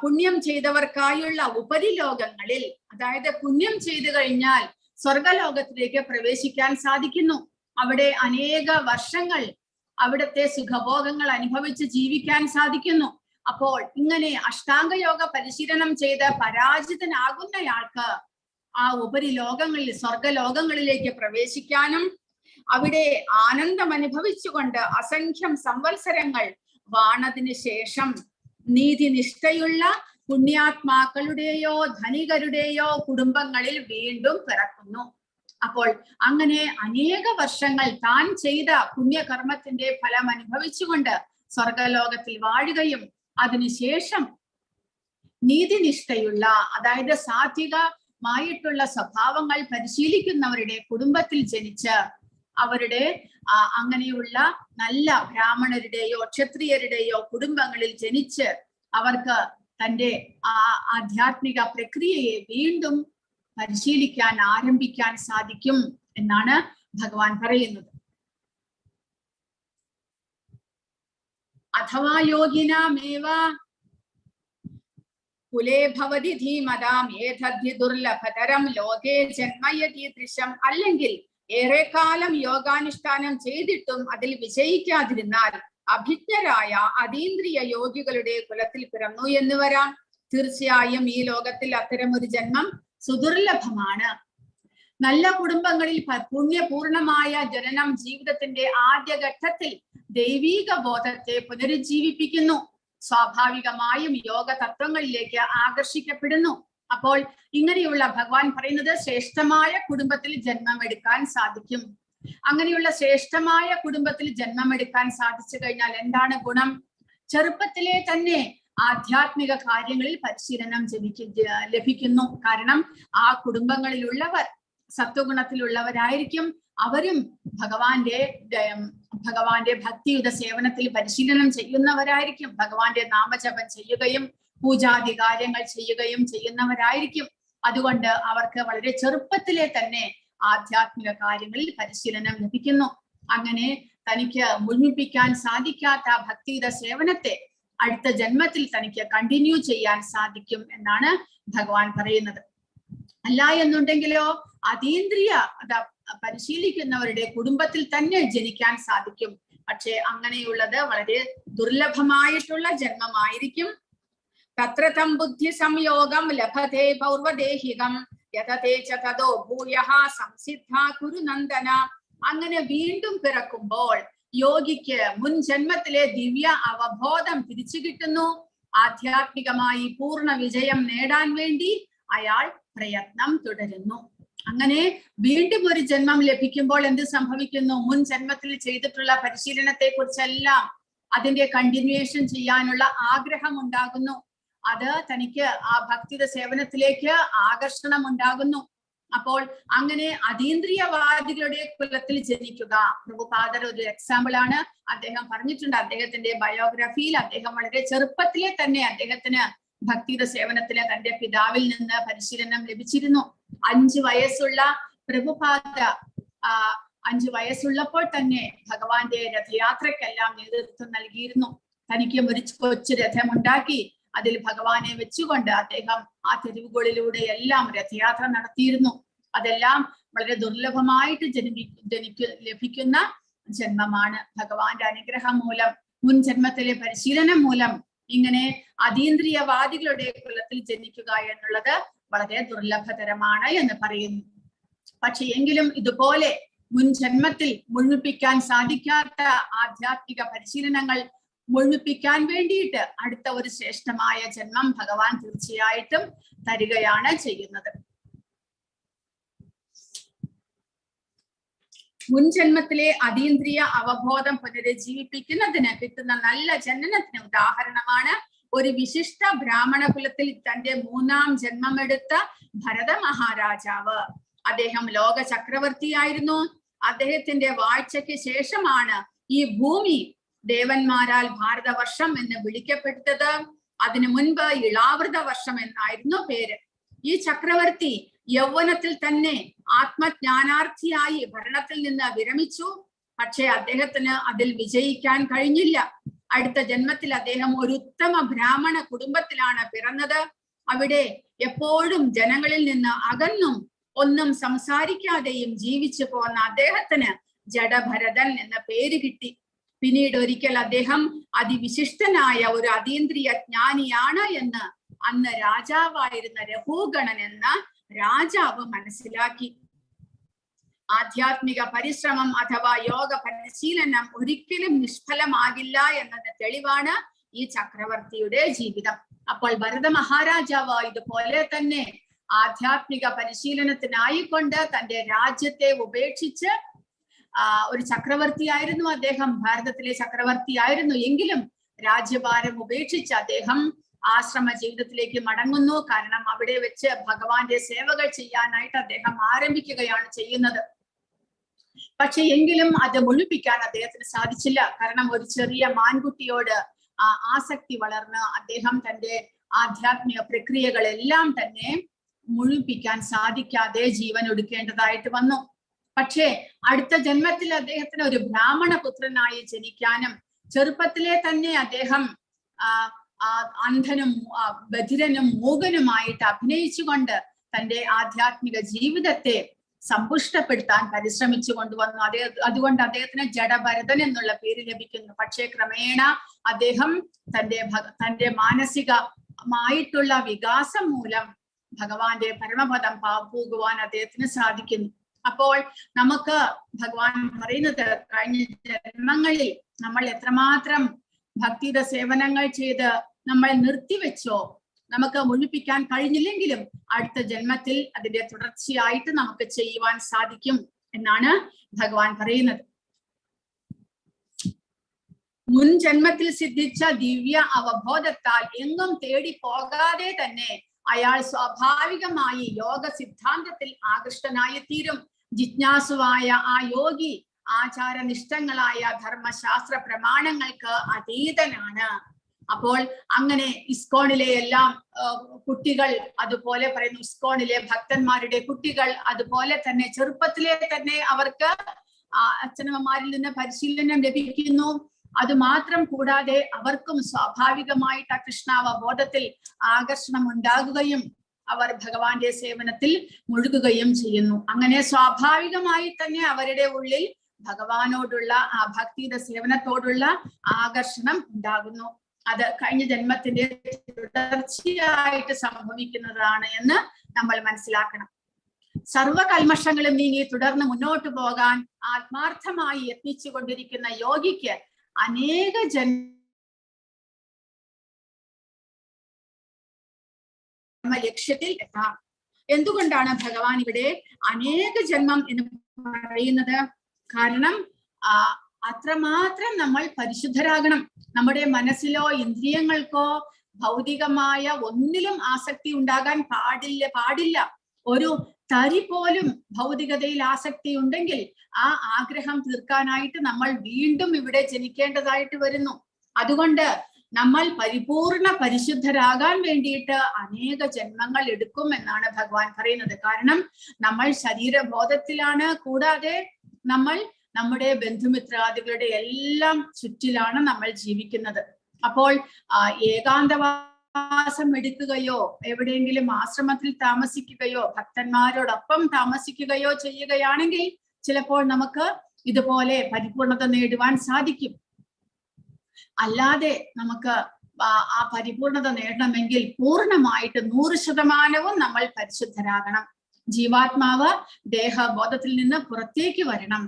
പുണ്യം ചെയ്തവർക്കായുള്ള ഉപരിലോകങ്ങളിൽ, അതായത് പുണ്യം ചെയ്തു കഴിഞ്ഞാൽ സ്വർഗലോകത്തിലേക്ക് പ്രവേശിക്കാൻ സാധിക്കുന്നു. അവിടെ അനേക വർഷങ്ങൾ അവിടുത്തെ സുഖഭോഗങ്ങൾ അനുഭവിച്ച് ജീവിക്കാൻ സാധിക്കുന്നു. അപ്പോൾ ഇങ്ങനെ അഷ്ടാംഗയോഗ പരിശീലനം ചെയ്ത് പരാജിതനാകുന്നയാൾക്ക് ആ ഉപരിലോകങ്ങളിൽ, സ്വർഗലോകങ്ങളിലേക്ക് പ്രവേശിക്കാനും അവിടെ ആനന്ദം അനുഭവിച്ചുകൊണ്ട് അസംഖ്യം സംവത്സരങ്ങൾ വാണതിന് ശേഷം നീതിനിഷ്ഠയുള്ള പുണ്യാത്മാക്കളുടെയോ ധനികരുടെയോ കുടുംബങ്ങളിൽ വീണ്ടും പിറക്കുന്നു. അപ്പോൾ അങ്ങനെ അനേക വർഷങ്ങൾ താൻ ചെയ്ത പുണ്യകർമ്മത്തിന്റെ ഫലം അനുഭവിച്ചുകൊണ്ട് സ്വർഗലോകത്തിൽ വാഴുകയും അതിനുശേഷം നീതിനിഷ്ഠയുള്ള, അതായത് സാത്വികമായിട്ടുള്ള സ്വഭാവങ്ങൾ പരിശീലിക്കുന്നവരുടെ കുടുംബത്തിൽ ജനിച്ച് അവരുടെ അങ്ങനെയുള്ള നല്ല ബ്രാഹ്മണരുടെയോ ക്ഷത്രിയരുടെയോ കുടുംബങ്ങളിൽ ജനിച്ച് അവർക്ക് തന്റെ ആധ്യാത്മിക പ്രക്രിയയെ വീണ്ടും പരിശീലിക്കാൻ ആരംഭിക്കാൻ സാധിക്കും എന്നാണ് ഭഗവാൻ പറയുന്നത്. അഥവാ യോഗിനാമേവ കുലേ ഭവതി ധീമതാം ഏതദ്ധി ദുർലഭതരം ലോകേ ജന്മയതീദൃശം. അല്ലെങ്കിൽ ഏറെക്കാലം യോഗാനുഷ്ഠാനം ചെയ്തിട്ടും അതിൽ വിജയിക്കാതിരുന്നാൽ അഭിജ്ഞരായ അതീന്ദ്രിയ യോഗികളുടെ കുലത്തിൽ പിറന്നു എന്ന് വരാം. തീർച്ചയായും ഈ ലോകത്തിൽ അത്തരമൊരു ജന്മം സുദുർലഭമാണ്. നല്ല കുടുംബങ്ങളിൽ പുണ്യപൂർണമായ ജനനം ജീവിതത്തിന്റെ ആദ്യഘട്ടത്തിൽ ദൈവീക ബോധത്തെ പുനരുജ്ജീവിപ്പിക്കുന്നു. സ്വാഭാവികമായും യോഗ തത്വങ്ങളിലേക്ക് ആകർഷിക്കപ്പെടുന്നു. അപ്പോൾ ഇങ്ങനെയുള്ള ഭഗവാൻ പറയുന്നത് ശ്രേഷ്ഠമായ കുടുംബത്തിൽ ജന്മമെടുക്കാൻ സാധിക്കും. അങ്ങനെയുള്ള ശ്രേഷ്ഠമായ കുടുംബത്തിൽ ജന്മമെടുക്കാൻ സാധിച്ചു കഴിഞ്ഞാൽ എന്താണ് ഗുണം? ചെറുപ്പത്തിലെ തന്നെ ആധ്യാത്മിക കാര്യങ്ങളിൽ പരിശീലനം ലഭിക്കുന്നു. കാരണം ആ കുടുംബങ്ങളിലുള്ളവർ സത്വഗുണത്തിലുള്ളവരായിരിക്കും. അവരും ഭഗവാന്റെ ഭക്തിയുടെ സേവനത്തിൽ പരിശീലനം ചെയ്യുന്നവരായിരിക്കും. ഭഗവാന്റെ നാമജപം ചെയ്യുകയും പൂജാതി കാര്യങ്ങൾ ചെയ്യുകയും ചെയ്യുന്നവരായിരിക്കും. അതുകൊണ്ട് അവർക്ക് വളരെ ചെറുപ്പത്തിലെ തന്നെ ആധ്യാത്മിക കാര്യങ്ങളിൽ പരിശീലനം ലഭിക്കുന്നു. അങ്ങനെ തനിക്ക് മുഴുമിപ്പിക്കാൻ സാധിക്കാത്ത ഭക്തിയുടെ സേവനത്തെ അടുത്ത ജന്മത്തിൽ തനിക്ക് കണ്ടിന്യൂ ചെയ്യാൻ സാധിക്കും എന്നാണ് ഭഗവാൻ പറയുന്നത്. അല്ല എന്നുണ്ടെങ്കിലോ അതീന്ദ്രിയ പരിശീലിക്കുന്നവരുടെ കുടുംബത്തിൽ തന്നെ ജനിക്കാൻ സാധിക്കും. പക്ഷെ അങ്ങനെയുള്ളത് വളരെ ദുർലഭമായിട്ടുള്ള ജന്മമായിരിക്കും. തത്രതം ബുദ്ധി സംയോഗം ലഭതേ പൗർവദേഹികം യതതേ ച തതോ ഭൂയഃ സംസിദ്ധാ കുരു നന്ദന. അങ്ങനെ വീണ്ടും പിറക്കുമ്പോൾ യോഗിക്ക് മുൻ ജന്മത്തിലെ ദിവ്യ അവബോധം തിരിച്ചു കിട്ടുന്നു. ആധ്യാത്മികമായി പൂർണ്ണ വിജയം നേടാൻ വേണ്ടി അയാൾ പ്രയത്നം തുടരുന്നു. അങ്ങനെ വീണ്ടും ഒരു ജന്മം ലഭിക്കുമ്പോൾ എന്ത് സംഭവിക്കുന്നു? മുൻ ജന്മത്തിൽ ചെയ്തിട്ടുള്ള പരിശീലനത്തെ കുറിച്ചെല്ലാം അതിന്റെ കണ്ടിന്യൂവേഷൻ ചെയ്യാനുള്ള ആഗ്രഹം ഉണ്ടാകുന്നു. അത് തനിക്ക് ആ ഭക്തിയുടെ സേവനത്തിലേക്ക് ആകർഷണം ഉണ്ടാകുന്നു. അപ്പോൾ അങ്ങനെ അതീന്ദ്രിയവാദികളുടെ കുലത്തിൽ ജനിക്കുക. പ്രഭുപാദർ ഒരു എക്സാമ്പിൾ ആണ്. അദ്ദേഹം പറഞ്ഞിട്ടുണ്ട്, അദ്ദേഹത്തിന്റെ ബയോഗ്രഫിയിൽ അദ്ദേഹം വളരെ ചെറുപ്പത്തിലെ തന്നെ അദ്ദേഹത്തിന് ഭക്തിയുടെ സേവനത്തിന് തന്റെ പിതാവിൽ നിന്ന് പരിശീലനം ലഭിച്ചിരുന്നു. 5 വയസ്സുള്ള പ്രഭുപാദ 5 വയസ്സുള്ളപ്പോൾ തന്നെ ഭഗവാന്റെ രഥയാത്രക്കെല്ലാം നേതൃത്വം നൽകിയിരുന്നു. തനിക്ക് ഒരു കൊച്ചു രഥമുണ്ടാക്കി അതിൽ ഭഗവാനെ വെച്ചുകൊണ്ട് അദ്ദേഹം ആ തെരുവുകളിലൂടെ എല്ലാം രഥയാത്ര നടത്തിയിരുന്നു. അതെല്ലാം വളരെ ദുർലഭമായിട്ട് ലഭിക്കുന്ന ജന്മമാണ്. ഭഗവാന്റെ അനുഗ്രഹം മൂലം, മുൻ ജന്മത്തിലെ പരിശീലനം മൂലം ഇങ്ങനെ അതീന്ദ്രിയവാദികളുടെ കുലത്തിൽ ജനിക്കുക എന്നുള്ളത് വളരെ ദുർലഭതരമാണ് എന്ന് പറയുന്നു. പക്ഷെ എങ്കിലും ഇതുപോലെ മുൻ ജന്മത്തിൽ മുഴുമിപ്പിക്കാൻ സാധിക്കാത്ത ആധ്യാത്മിക പരിശീലനങ്ങൾ മുഴുമിപ്പിക്കാൻ വേണ്ടിയിട്ട് അടുത്ത ഒരു ശ്രേഷ്ഠമായ ജന്മം ഭഗവാൻ തീർച്ചയായിട്ടും തരികയാണ് ചെയ്യുന്നത്. മുൻ ജന്മത്തിലെ അതീന്ദ്രിയ അവബോധം പുനരുജ്ജീവിപ്പിക്കുന്നതിന് കിട്ടുന്ന നല്ല ജനനത്തിന് ഉദാഹരണമാണ് ഒരു വിശിഷ്ട ബ്രാഹ്മണ കുലത്തിൽ തന്റെ 3ാം ജന്മമെടുത്ത ഭരത മഹാരാജാവ്. അദ്ദേഹം ലോക ചക്രവർത്തിയായിരുന്നു. അദ്ദേഹത്തിന്റെ വാഴ്ചയ്ക്ക് ശേഷമാണ് ഈ ഭൂമി ദേവന്മാരാൽ ഭാരതവർഷം എന്ന് വിളിക്കപ്പെട്ടത്. അതിനു മുൻപ് ഇളാവൃത വർഷം എന്നായിരുന്നു പേര്. ഈ ചക്രവർത്തി യൗവനത്തിൽ തന്നെ ആത്മജ്ഞാനാർത്ഥിയായി ഭരണത്തിൽ നിന്ന് വിരമിച്ചു. പക്ഷെ അദ്ദേഹത്തിന് അതിൽ വിജയിക്കാൻ കഴിഞ്ഞില്ല. അടുത്ത ജന്മത്തിൽ അദ്ദേഹം ഒരു ഉത്തമ ബ്രാഹ്മണ കുടുംബത്തിലാണ് പിറന്നത്. അവിടെ എപ്പോഴും ജനങ്ങളിൽ നിന്ന് അകന്നും ഒന്നും സംസാരിക്കാതെയും ജീവിച്ചു പോന്ന അദ്ദേഹത്തിന് ജഡഭരതൻ എന്ന പേര് കിട്ടി. പിന്നീട് ഒരിക്കൽ അദ്ദേഹം അതിവിശിഷ്ടനായ ഒരു അതീന്ദ്രിയ ജ്ഞാനിയാണ് എന്ന് അന്ന് രാജാവായിരുന്ന രഘുഗണൻ എന്ന രാജാവ് മനസ്സിലാക്കി. ആധ്യാത്മിക പരിശ്രമം അഥവാ യോഗ പരിശീലനം ഒരിക്കലും നിഷ്ഫലമാകില്ല എന്നതിന് തെളിവാണ് ഈ ചക്രവർത്തിയുടെ ജീവിതം. അപ്പോൾ ഭരത മഹാരാജാവ് ഇതുപോലെ തന്നെ ആധ്യാത്മിക പരിശീലനത്തിനായിക്കൊണ്ട് തന്റെ രാജ്യത്തെ ഉപേക്ഷിച്ച് ഒരു ചക്രവർത്തിയായിരുന്നു അദ്ദേഹം, ഭാരതത്തിലെ ചക്രവർത്തിയായിരുന്നു. എങ്കിലും രാജ്യഭാരം ഉപേക്ഷിച്ച് അദ്ദേഹം ആശ്രമ ജീവിതത്തിലേക്ക് മടങ്ങുന്നു. കാരണം അവിടെ വെച്ച് ഭഗവാന്റെ സേവകൾ ചെയ്യാനായിട്ട് അദ്ദേഹം ആരംഭിക്കുകയാണ് ചെയ്യുന്നത്. പക്ഷെ എങ്കിലും അത് മുഴുപ്പിക്കാൻ അദ്ദേഹത്തിന് സാധിച്ചില്ല. കാരണം ഒരു ചെറിയ മാൻകുട്ടിയോട് ആസക്തി വളർന്ന് അദ്ദേഹം തന്റെ ആധ്യാത്മിക പ്രക്രിയകളെല്ലാം തന്നെ മുഴുപ്പിക്കാൻ സാധിക്കാതെ ജീവൻ ഒടുക്കേണ്ടതായിട്ട് വന്നു. പക്ഷേ അടുത്ത ജന്മത്തിൽ അദ്ദേഹത്തിന് ഒരു ബ്രാഹ്മണ പുത്രനായി ജനിക്കാനും ചെറുപ്പത്തിലെ തന്നെ അദ്ദേഹം അന്ധനും ബധിരനും മൂകനുമായിട്ട് അഭിനയിച്ചുകൊണ്ട് തന്റെ ആധ്യാത്മിക ജീവിതത്തെ സമ്പുഷ്ടപ്പെടുത്താൻ പരിശ്രമിച്ചു കൊണ്ടുവന്നു. അതുകൊണ്ട് അദ്ദേഹത്തിന് ജഡഭരതൻ പേര് ലഭിക്കുന്നു. പക്ഷേ ക്രമേണ അദ്ദേഹം തന്റെ മാനസികമായിട്ടുള്ള വികാസം മൂലം ഭഗവാന്റെ പരമപദം പോകുവാൻ അദ്ദേഹത്തിന് സാധിക്കുന്നു. അപ്പോൾ നമുക്ക് ഭഗവാൻ പറയുന്നത്, കഴിഞ്ഞ ജന്മങ്ങളിൽ നമ്മൾ എത്രമാത്രം ഭക്തിയുടെ സേവനങ്ങൾ ചെയ്ത് നമ്മൾ നിർത്തിവെച്ചോ, നമുക്ക് മുഴുപ്പിക്കാൻ കഴിഞ്ഞില്ലെങ്കിലും അടുത്ത ജന്മത്തിൽ അതിന്റെ തുടർച്ചയായിട്ട് നമുക്ക് ചെയ്യുവാൻ സാധിക്കും എന്നാണ് ഭഗവാൻ പറയുന്നത്. മുൻ ജന്മത്തിൽ സിദ്ധിച്ച ദിവ്യ അവബോധത്താൽ എങ്ങും തേടി പോകാതെ തന്നെ അയാൾ സ്വാഭാവികമായി യോഗ സിദ്ധാന്തത്തിൽ ആകൃഷ്ടനായി തീരും. ജിജ്ഞാസുവായ ആ യോഗി ആചാരനിഷ്ഠങ്ങളായ ധർമ്മശാസ്ത്ര പ്രമാണങ്ങൾക്ക് അതീതനാണ്. അപ്പോൾ അങ്ങനെ ഇസ്കോണിലെ എല്ലാം കുട്ടികൾ, അതുപോലെ പറയുന്നു ഇസ്കോണിലെ ഭക്തന്മാരുടെ കുട്ടികൾ അതുപോലെ തന്നെ ചെറുപ്പത്തിലെ തന്നെ അവർക്ക് അച്ഛനമ്മമാരിൽ നിന്ന് പരിശീലനം ലഭിക്കുന്നു. അത് മാത്രം കൂടാതെ അവർക്കും സ്വാഭാവികമായിട്ട് കൃഷ്ണാവബോധത്തിൽ ആകർഷണം ഉണ്ടാകുകയും അവർ ഭഗവാന്റെ സേവനത്തിൽ മുഴുകുകയും ചെയ്യുന്നു. അങ്ങനെ സ്വാഭാവികമായി തന്നെ അവരുടെ ഉള്ളിൽ ഭഗവാനോടുള്ള ആ ഭക്തിയുടെ സേവനത്തോടുള്ള ആകർഷണം ഉണ്ടാകുന്നു. അത് കഴിഞ്ഞ ജന്മത്തിന്റെ തുടർച്ചയായിട്ട് സംഭവിക്കുന്നതാണ് എന്ന് നമ്മൾ മനസ്സിലാക്കണം. സർവകൽമഷങ്ങളും നീങ്ങി തുടർന്ന് മുന്നോട്ട് പോകാൻ ആത്മാർത്ഥമായി യത്നിച്ചു കൊണ്ടിരിക്കുന്ന യോഗിക്ക് അനേക ലക്ഷ്യത്തിൽ എത്താം. എന്തുകൊണ്ടാണ് ഭഗവാൻ ഇവിടെ അനേക ജന്മം എന്ന് പറയുന്നത്? കാരണം അത്രമാത്രം നമ്മൾ പരിശുദ്ധരാകണം. നമ്മുടെ മനസ്സിലോ ഇന്ദ്രിയങ്ങൾക്കോ ഭൗതികമായ ഒന്നിലും ആസക്തി ഉണ്ടാകാൻ പാടില്ല. ഒരു തരി പോലും ഭൗതികതയിൽ ആസക്തി ഉണ്ടെങ്കിൽ ആ ആഗ്രഹം തീർക്കാനായിട്ട് നമ്മൾ വീണ്ടും ഇവിടെ ജനിക്കേണ്ടതായിട്ട് വരുന്നു. അതുകൊണ്ട് നമ്മൾ പരിപൂർണ പരിശുദ്ധരാകാൻ വേണ്ടിയിട്ട് അനേക ജന്മങ്ങൾ എടുക്കും എന്നാണ് ഭഗവാൻ പറയുന്നത്. കാരണം നമ്മൾ ശരീരബോധത്തിലാണ്, കൂടാതെ നമ്മൾ നമ്മുടെ ബന്ധുമിത്രാദികളുടെ എല്ലാം ചുറ്റിലാണ് നമ്മൾ ജീവിക്കുന്നത്. അപ്പോൾ ഏകാന്തവാസം എടുക്കുകയോ എവിടെയെങ്കിലും ആശ്രമത്തിൽ താമസിക്കുകയോ ഭക്തന്മാരോടൊപ്പം താമസിക്കുകയോ ചെയ്യുകയാണെങ്കിൽ ചിലപ്പോൾ നമുക്ക് ഇതുപോലെ പരിപൂർണത നേടുവാൻ സാധിക്കും. അല്ലാതെ നമുക്ക് ആ പരിപൂർണത നേടണമെങ്കിൽ പൂർണ്ണമായിട്ട് 100% നമ്മൾ പരിശുദ്ധരാകണം. ജീവാത്മാവ് ദേഹബോധത്തിൽ നിന്ന് പുറത്തേക്ക് വരണം.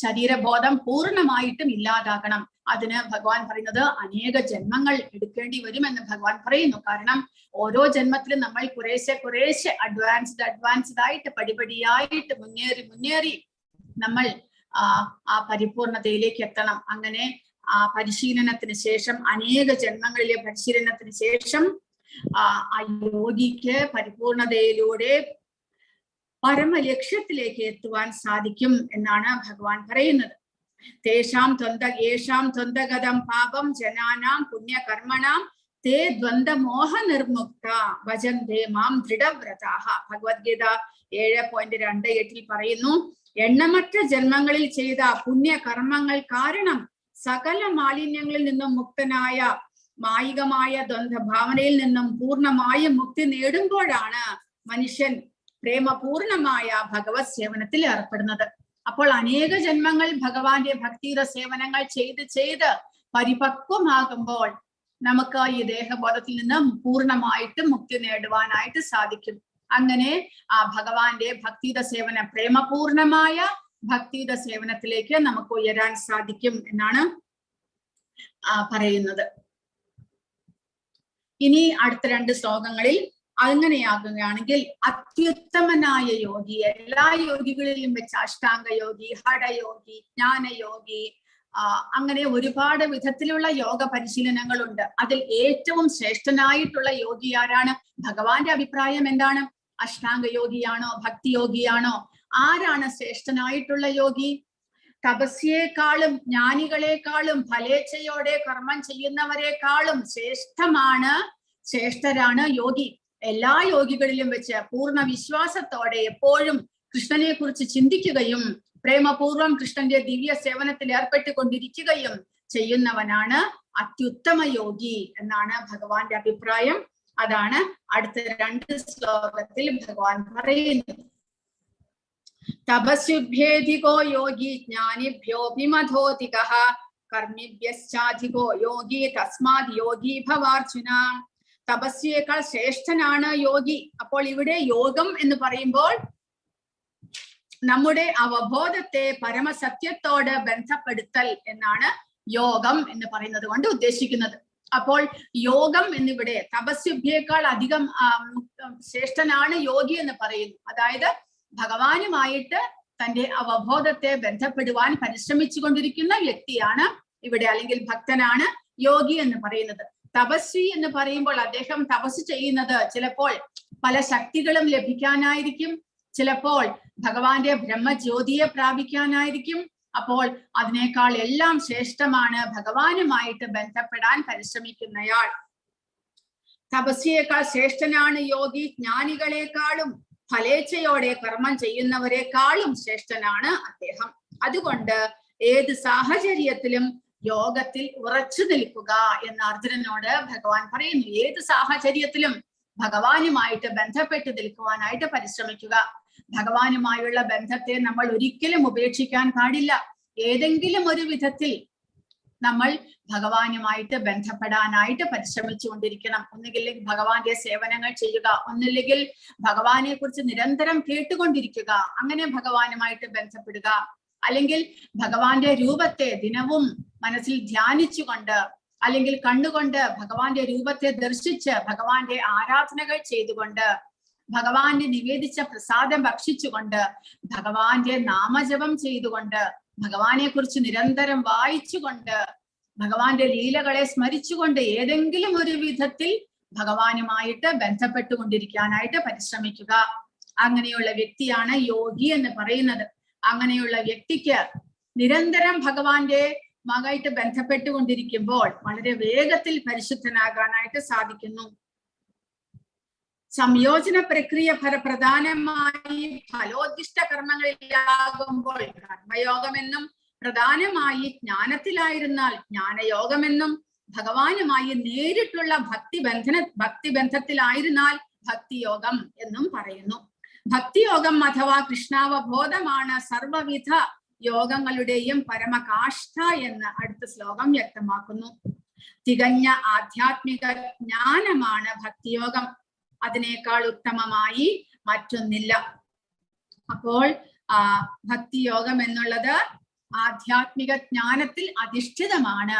ശരീരബോധം പൂർണ്ണമായിട്ടും ഇല്ലാതാകണം. അതിന് ഭഗവാൻ പറയുന്നത് അനേക ജന്മങ്ങൾ എടുക്കേണ്ടി വരുമെന്ന് ഭഗവാൻ പറയുന്നു. കാരണം ഓരോ ജന്മത്തിലും നമ്മൾ കുറേശ്ശെ അഡ്വാൻസ്ഡ് ആയിട്ട് പടിപടിയായിട്ട് മുന്നേറി നമ്മൾ ആ പരിപൂർണതയിലേക്ക് എത്തണം. അങ്ങനെ ആ പരിശീലനത്തിന് ശേഷം, അനേക ജന്മങ്ങളിലെ പരിശീലനത്തിന് ശേഷം ആ യോഗിക്ക് പരിപൂർണതയിലൂടെ പരമലക്ഷ്യത്തിലേക്ക് എത്തുവാൻ സാധിക്കും എന്നാണ് ഭഗവാൻ പറയുന്നത്. യേഷാം ദ്വന്ദ്ഗതം പാപം ജനാനാം പുണ്യകർമ്മണാം തേ ദ്വന്ദ്മോഹ നിർമുക്ത ഭജന്തേ മാം ദൃഢവ്രതാഹ. ഭഗവത്ഗീത 7.28 പറയുന്നു, എണ്ണമറ്റ ജന്മങ്ങളിൽ ചെയ്ത പുണ്യകർമ്മങ്ങൾ കാരണം സകല മാലിന്യങ്ങളിൽ നിന്നും മുക്തനായ മായികമായ ദ്വന്ദ്ഭാവനയിൽ നിന്നും പൂർണ്ണമായും മുക്തി നേടുമ്പോഴാണ് മനുഷ്യൻ പ്രേമപൂർണമായ ഭഗവത് സേവനത്തിൽ ഏർപ്പെടുന്നത്. അപ്പോൾ അനേക ജന്മങ്ങൾ ഭഗവാന്റെ ഭക്തിയുടെ സേവനങ്ങൾ ചെയ്ത് പരിപക്വമാകുമ്പോൾ നമുക്ക് ഈ ദേഹബോധത്തിൽ നിന്ന് പൂർണ്ണമായിട്ട് മുക്തി നേടുവാനായിട്ട് സാധിക്കും. അങ്ങനെ ആ ഭഗവാന്റെ ഭക്തിയുടെ സേവനം, പ്രേമപൂർണമായ ഭക്തിയുടെ സേവനത്തിലേക്ക് നമുക്ക് ഉയരാൻ സാധിക്കും എന്നാണ് പറയുന്നത്. ഇനി അടുത്ത 2 ശ്ലോകങ്ങളിൽ അങ്ങനെയാകുകയാണെങ്കിൽ അത്യുത്തമനായ യോഗി, എല്ലാ യോഗികളിലും വെച്ച് അഷ്ടാംഗ യോഗി, ഹഠയോഗി, ജ്ഞാനയോഗി, അങ്ങനെ ഒരുപാട് വിധത്തിലുള്ള യോഗ പരിശീലനങ്ങളുണ്ട്. അതിൽ ഏറ്റവും ശ്രേഷ്ഠനായിട്ടുള്ള യോഗി ആരാണ്? ഭഗവാന്റെ അഭിപ്രായം എന്താണ്? അഷ്ടാംഗ യോഗിയാണോ, ഭക്തി യോഗിയാണോ? ആരാണ് ശ്രേഷ്ഠനായിട്ടുള്ള യോഗി? തപസ്യേക്കാളും ജ്ഞാനികളെക്കാളും ഫലേച്ഛയോടെ കർമ്മം ചെയ്യുന്നവരെക്കാളും ശ്രേഷ്ഠരാണ് യോഗി. എല്ലാ യോഗികളിലും വെച്ച് പൂർണ്ണ വിശ്വാസത്തോടെ എപ്പോഴും കൃഷ്ണനെ കുറിച്ച് ചിന്തിക്കുകയും പ്രേമപൂർവം കൃഷ്ണന്റെ ദിവ്യ സേവനത്തിൽ ഏർപ്പെട്ടുകൊണ്ടിരിക്കുകയും ചെയ്യുന്നവനാണ് അത്യുത്തമ യോഗി എന്നാണ് ഭഗവാന്റെ അഭിപ്രായം. അതാണ് അടുത്ത 2 ശ്ലോകത്തിൽ ഭഗവാൻ പറയുന്നത്. തപസ്യുഭ്യേധികോ യോഗി ജ്ഞാനിഭ്യോഭിമധോധികഃ കർമ്മിഭ്യശ്ചാധികോ യോഗി തസ്മാത് യോഗി ഭവാർജുന. തപസ്യേക്കാൾ ശ്രേഷ്ഠനാണ് യോഗി. അപ്പോൾ ഇവിടെ യോഗം എന്ന് പറയുമ്പോൾ നമ്മുടെ അവബോധത്തെ പരമസത്യത്തോട് ബന്ധപ്പെടുത്തൽ എന്നാണ് യോഗം എന്ന് പറയുന്നത് കൊണ്ട് ഉദ്ദേശിക്കുന്നത്. അപ്പോൾ യോഗം എന്നിവിടെ തപസ്യുഭ്യേക്കാൾ അധികം ശ്രേഷ്ഠനാണ് യോഗി എന്ന് പറയുന്നു. അതായത് ഭഗവാനുമായിട്ട് തന്റെ അവബോധത്തെ ബന്ധപ്പെടുവാൻ പരിശ്രമിച്ചു കൊണ്ടിരിക്കുന്ന വ്യക്തിയാണ് ഇവിടെ, അല്ലെങ്കിൽ ഭക്തനാണ് യോഗി എന്ന് പറയുന്നത്. തപസ്വി എന്ന് പറയുമ്പോൾ അദ്ദേഹം തപസ് ചെയ്യുന്നത് ചിലപ്പോൾ പല ശക്തികളും ലഭിക്കാനായിരിക്കും, ചിലപ്പോൾ ഭഗവാന്റെ ബ്രഹ്മജ്യോതിയെ പ്രാപിക്കാനായിരിക്കും. അപ്പോൾ അതിനേക്കാൾ എല്ലാം ശ്രേഷ്ഠമാണ് ഭഗവാനുമായിട്ട് ബന്ധപ്പെടാൻ പരിശ്രമിക്കുന്നയാൾ. തപസ്യയേക്കാൾ ശ്രേഷ്ഠനാണ് യോഗി, ജ്ഞാനികളെക്കാളും ഫലേച്ഛയോടെ കർമ്മം ചെയ്യുന്നവരെക്കാളും ശ്രേഷ്ഠനാണ് അദ്ദേഹം. അതുകൊണ്ട് ഏത് സാഹചര്യത്തിലും യോഗത്തിൽ ഉറച്ചു നിൽക്കുക എന്ന് അർജുനനോട് ഭഗവാൻ പറയുന്നു. ഏത് സാഹചര്യത്തിലും ഭഗവാനുമായിട്ട് ബന്ധപ്പെട്ട് നിൽക്കുവാനായിട്ട് പരിശ്രമിക്കുക. ഭഗവാനുമായുള്ള ബന്ധത്തെ നമ്മൾ ഒരിക്കലും ഉപേക്ഷിക്കാൻ പാടില്ല. ഏതെങ്കിലും ഒരു വിധത്തിൽ നമ്മൾ ഭഗവാനുമായിട്ട് ബന്ധപ്പെടാനായിട്ട് പരിശ്രമിച്ചുകൊണ്ടിരിക്കണം. ഒന്നുകിൽ ഭഗവാന്റെ സേവനങ്ങൾ ചെയ്യുക, ഒന്നില്ലെങ്കിൽ ഭഗവാനെ കുറിച്ച് നിരന്തരം കേട്ടുകൊണ്ടിരിക്കുക, അങ്ങനെ ഭഗവാനുമായിട്ട് ബന്ധപ്പെടുക. അല്ലെങ്കിൽ ഭഗവാന്റെ രൂപത്തെ ദിനവും മനസ്സിൽ ധ്യാനിച്ചുകൊണ്ട്, അല്ലെങ്കിൽ കണ്ണുകൊണ്ട് ഭഗവാന്റെ രൂപത്തെ ദർശിച്ച് ഭഗവാന്റെ ആരാധനകൾ ചെയ്തുകൊണ്ട്, ഭഗവാന്റെ നിവേദിച്ച പ്രസാദം ഭക്ഷിച്ചുകൊണ്ട്, ഭഗവാന്റെ നാമജപം ചെയ്തുകൊണ്ട്, ഭഗവാനെ കുറിച്ച് നിരന്തരം വായിച്ചുകൊണ്ട്, ഭഗവാന്റെ ലീലകളെ സ്മരിച്ചുകൊണ്ട് ഏതെങ്കിലും ഒരു വിധത്തിൽ ഭഗവാനുമായിട്ട് ബന്ധപ്പെട്ടുകൊണ്ടിരിക്കാനായിട്ട് പരിശ്രമിക്കുക. അങ്ങനെയുള്ള വ്യക്തിയാണ് യോഗി എന്ന് പറയുന്നത്. അങ്ങനെയുള്ള വ്യക്തിക്ക് നിരന്തരം ഭഗവാന്റെ മകായിട്ട് ബന്ധപ്പെട്ടുകൊണ്ടിരിക്കുമ്പോൾ വളരെ വേഗത്തിൽ പരിശുദ്ധനാകാനായിട്ട് സാധിക്കുന്നു. സംയോജന പ്രക്രിയ പ്രധാനമായി ഫലോദ്ദിഷ്ട കർമ്മങ്ങളിലാകുമ്പോൾ കർമ്മയോഗമെന്നും, പ്രധാനമായി ജ്ഞാനത്തിലായിരുന്നാൽ ജ്ഞാനയോഗമെന്നും, ഭഗവാനുമായി നേരിട്ടുള്ള ഭക്തിബന്ധത്തിലായിരുന്നാൽ ഭക്തിയോഗം എന്നും പറയുന്നു. ഭക്തിയോഗം അഥവാ കൃഷ്ണാവബോധമാണ് സർവവിധ യോഗങ്ങളുടെയും പരമകാഷ്ഠ എന്ന് അടുത്ത ശ്ലോകം വ്യക്തമാക്കുന്നു. തികഞ്ഞ ആധ്യാത്മിക ജ്ഞാനമാണ് ഭക്തിയോഗം. അതിനേക്കാൾ ഉത്തമമായി മറ്റൊന്നില്ല. അപ്പോൾ ഭക്തിയോഗം എന്നുള്ളത് ആധ്യാത്മിക ജ്ഞാനത്തിൽ അധിഷ്ഠിതമാണ്.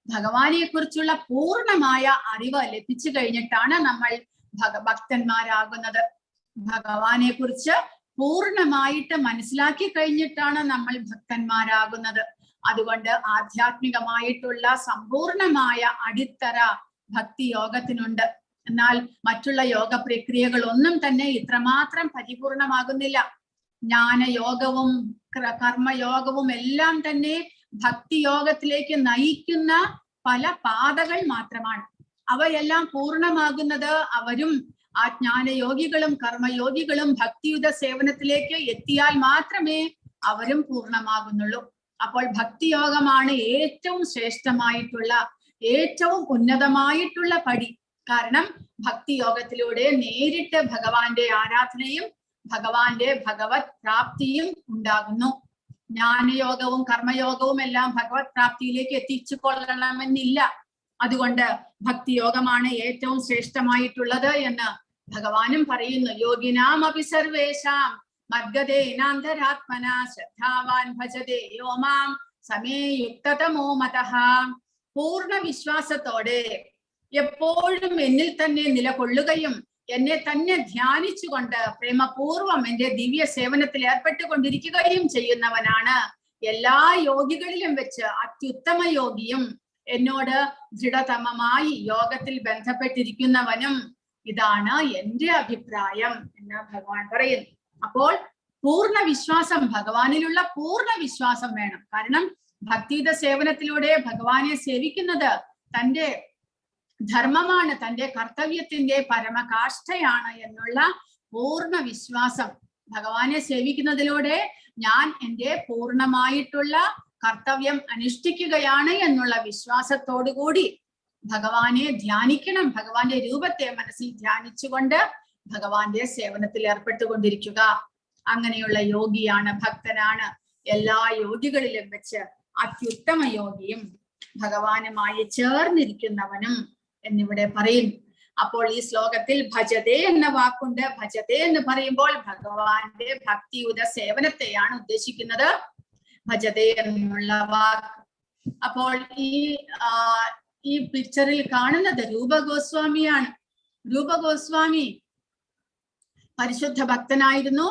ഭഗവാനെ കുറിച്ചുള്ള പൂർണ്ണമായ അറിവ് ലഭിച്ചു കഴിഞ്ഞിട്ടാണ് നമ്മൾ ഭക്തന്മാരാകുന്നത്. ഭഗവാനെ കുറിച്ച് പൂർണ്ണമായിട്ട് മനസ്സിലാക്കി കഴിഞ്ഞിട്ടാണ് നമ്മൾ ഭക്തന്മാരാകുന്നത്. അതുകൊണ്ട് ആധ്യാത്മികമായിട്ടുള്ള സമ്പൂർണമായ അടിത്തറ ഭക്തിയോഗത്തിനുണ്ട്. എന്നാൽ മറ്റുള്ള യോഗ പ്രക്രിയകൾ ഒന്നും തന്നെ ഇത്രമാത്രം പരിപൂർണമാകുന്നില്ല. ജ്ഞാനയോഗവും കർമ്മയോഗവും എല്ലാം തന്നെ ഭക്തിയോഗത്തിലേക്ക് നയിക്കുന്ന പല പാതകൾ മാത്രമാണ്. അവയെല്ലാം പൂർണ്ണമാകുന്നത് അവരും ആ ജ്ഞാനയോഗികളും കർമ്മയോഗികളും ഭക്തിയുത സേവനത്തിലേക്ക് എത്തിയാൽ മാത്രമേ അവരും പൂർണ്ണമാകുന്നുള്ളൂ. അപ്പോൾ ഭക്തിയോഗമാണ് ഏറ്റവും ശ്രേഷ്ഠമായിട്ടുള്ള, ഏറ്റവും ഉന്നതമായിട്ടുള്ള പടി. കാരണം ഭക്തിയോഗത്തിലൂടെ നേരിട്ട് ഭഗവാന്റെ ആരാധനയും ഭഗവാന്റെ ഭഗവത് പ്രാപ്തിയും ഉണ്ടാകുന്നു. ജ്ഞാനയോഗവും കർമ്മയോഗവും എല്ലാം ഭഗവത് പ്രാപ്തിയിലേക്ക് എത്തിച്ചു കൊള്ളണമെന്നില്ല. അതുകൊണ്ട് ഭക്തിയോഗമാണ് ഏറ്റവും ശ്രേഷ്ഠമായിട്ടുള്ളത് എന്ന് ഭഗവാനും പറയുന്നു. യോഗിനാം അപി സർവേഷാം മദ്ഗതേനാന്തരാത്മന ശ്രദ്ധാവാൻ ഭജതേ യോ മാം സമേ യുക്തതമോ മതഃ. പൂർണ്ണ വിശ്വാസത്തോടെ എപ്പോഴും എന്നിൽ തന്നെ നിലകൊള്ളുകയും എന്നെ തന്നെ ധ്യാനിച്ചുകൊണ്ട് പ്രേമപൂർവം എന്റെ ദിവ്യ സേവനത്തിൽ ഏർപ്പെട്ടുകൊണ്ടിരിക്കുകയും ചെയ്യുന്നവനാണ് എല്ലാ യോഗികളിലും വെച്ച് അത്യുത്തമ യോഗിയും എന്നോട് ദൃഢതമമായി യോഗത്തിൽ ബന്ധപ്പെട്ടിരിക്കുന്നവനും. ഇതാണ് എന്റെ അഭിപ്രായം എന്ന് ഭഗവാൻ പറയുന്നു. അപ്പോൾ പൂർണ്ണ വിശ്വാസം, ഭഗവാനിലുള്ള പൂർണ്ണ വിശ്വാസം വേണം. കാരണം ഭക്തിയുത സേവനത്തിലൂടെ ഭഗവാനെ സേവിക്കുന്നത് തന്റെ ധർമ്മമാണ്, തന്റെ കർത്തവ്യത്തിന്റെ പരമകാഷ്ഠയാണ് എന്നുള്ള പൂർണ്ണ വിശ്വാസം. ഭഗവാനെ സേവിക്കുന്നതിലൂടെ ഞാൻ എൻ്റെ പൂർണ്ണമായിട്ടുള്ള കർത്തവ്യം അനുഷ്ഠിക്കുകയാണ് എന്നുള്ള വിശ്വാസത്തോടുകൂടി ഭഗവാനെ ധ്യാനിക്കണം. ഭഗവാന്റെ രൂപത്തെ മനസ്സിൽ ധ്യാനിച്ചുകൊണ്ട് ഭഗവാന്റെ സേവനത്തിൽ ഏർപ്പെട്ടുകൊണ്ടിരിക്കുക. അങ്ങനെയുള്ള യോഗിയാണ്, ഭക്തനാണ് എല്ലാ യോഗികളിലും വെച്ച് അത്യുത്തമ യോഗിയും ഭഗവാനുമായി ചേർന്നിരിക്കുന്നവനും എന്നിവിടെ പറയുന്നു. അപ്പോൾ ഈ ശ്ലോകത്തിൽ ഭജതേ എന്ന വാക്കുണ്ട്. ഭജതേ എന്ന് പറയുമ്പോൾ ഭഗവാന്റെ ഭക്തിയുത സേവനത്തെയാണ് ഉദ്ദേശിക്കുന്നത്, ഭജതേ എന്നുള്ള വാക്ക്. അപ്പോൾ ഈ പിക്ചറിൽ കാണുന്നത് രൂപഗോസ്വാമിയാണ്. രൂപഗോസ്വാമി പരിശുദ്ധ ഭക്തനായിരുന്നു,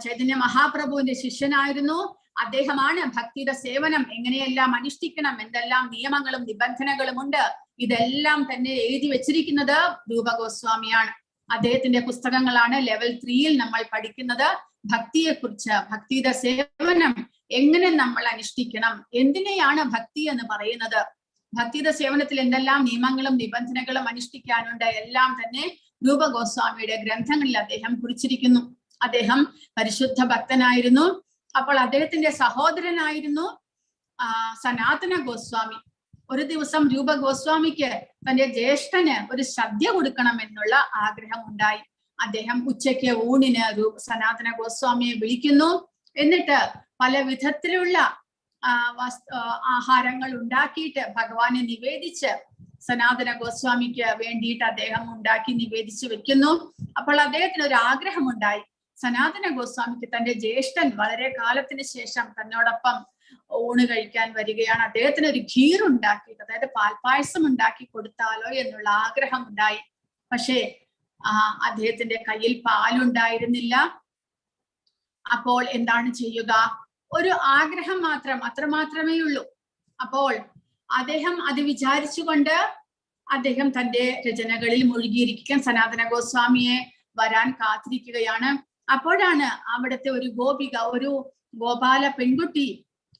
ചൈതന്യ മഹാപ്രഭുവിന്റെ ശിഷ്യനായിരുന്നു. അദ്ദേഹമാണ് ഭക്തിയുടെ സേവനം എങ്ങനെയെല്ലാം അനുഷ്ഠിക്കണം, എന്തെല്ലാം നിയമങ്ങളും നിബന്ധനകളും ഉണ്ട്, ഇതെല്ലാം തന്നെ എഴുതി വെച്ചിരിക്കുന്നത് രൂപഗോസ്വാമിയാണ്. അദ്ദേഹത്തിന്റെ പുസ്തകങ്ങളാണ് ലെവൽ 3 നമ്മൾ പഠിക്കുന്നത്. ഭക്തിയെക്കുറിച്ച്, ഭക്തിയുടെ സേവനം എങ്ങനെ നമ്മൾ അനുഷ്ഠിക്കണം, എന്തിനെയാണ് ഭക്തി എന്ന് പറയുന്നത്, ഭക്തിയുടെ സേവനത്തിൽ എന്തെല്ലാം നിയമങ്ങളും നിബന്ധനകളും അനുഷ്ഠിക്കാനുണ്ട്, എല്ലാം തന്നെ രൂപഗോസ്വാമിയുടെ ഗ്രന്ഥങ്ങളിൽ അദ്ദേഹം കുറിച്ചിരിക്കുന്നു. അദ്ദേഹം പരിശുദ്ധ ഭക്തനായിരുന്നു. അപ്പോൾ അദ്ദേഹത്തിന്റെ സഹോദരനായിരുന്നു സനാതന ഗോസ്വാമി. ഒരു ദിവസം രൂപഗോസ്വാമിക്ക് തന്റെ ജ്യേഷ്ഠന് ഒരു സദ്യ കൊടുക്കണം എന്നുള്ള ആഗ്രഹം ഉണ്ടായി. അദ്ദേഹം ഉച്ചയ്ക്ക് ഊണിന് സനാതന ഗോസ്വാമിയെ വിളിക്കുന്നു. എന്നിട്ട് പല വിധത്തിലുള്ള ആഹാരങ്ങൾ ഉണ്ടാക്കിയിട്ട് ഭഗവാനെ നിവേദിച്ച് സനാതന ഗോസ്വാമിക്ക് വേണ്ടിയിട്ട് അദ്ദേഹം ഉണ്ടാക്കി നിവേദിച്ച് വെക്കുന്നു. അപ്പോൾ അദ്ദേഹത്തിന് ഒരു ആഗ്രഹമുണ്ടായി. സനാതന ഗോസ്വാമിക്ക് തന്റെ ജ്യേഷ്ഠൻ വളരെ കാലത്തിന് ശേഷം തന്നോടൊപ്പം ഊണ് കഴിക്കാൻ വരികയാണ്. അദ്ദേഹത്തിന് ഒരു ഖീർ ഉണ്ടാക്കിയിട്ട്, അതായത് പാൽപായസം ഉണ്ടാക്കി കൊടുത്താലോ എന്നുള്ള ആഗ്രഹം ഉണ്ടായി. പക്ഷേ അദ്ദേഹത്തിന്റെ കയ്യിൽ പാലുണ്ടായിരുന്നില്ല. അപ്പോൾ എന്താണ് ചെയ്യുക? ഒരു ആഗ്രഹം മാത്രം, അത്രമാത്രമേ ഉള്ളൂ. അപ്പോൾ അദ്ദേഹം അത് വിചാരിച്ചുകൊണ്ട് അദ്ദേഹം തന്റെ രചനകളിൽ മുഴുകിയിരിക്കാൻ സനാതന ഗോസ്വാമിയെ വരാൻ കാത്തിരിക്കുകയാണ്. അപ്പോഴാണ് അവിടുത്തെ ഒരു ഗോപിക, ഒരു ഗോപാല പെൺകുട്ടി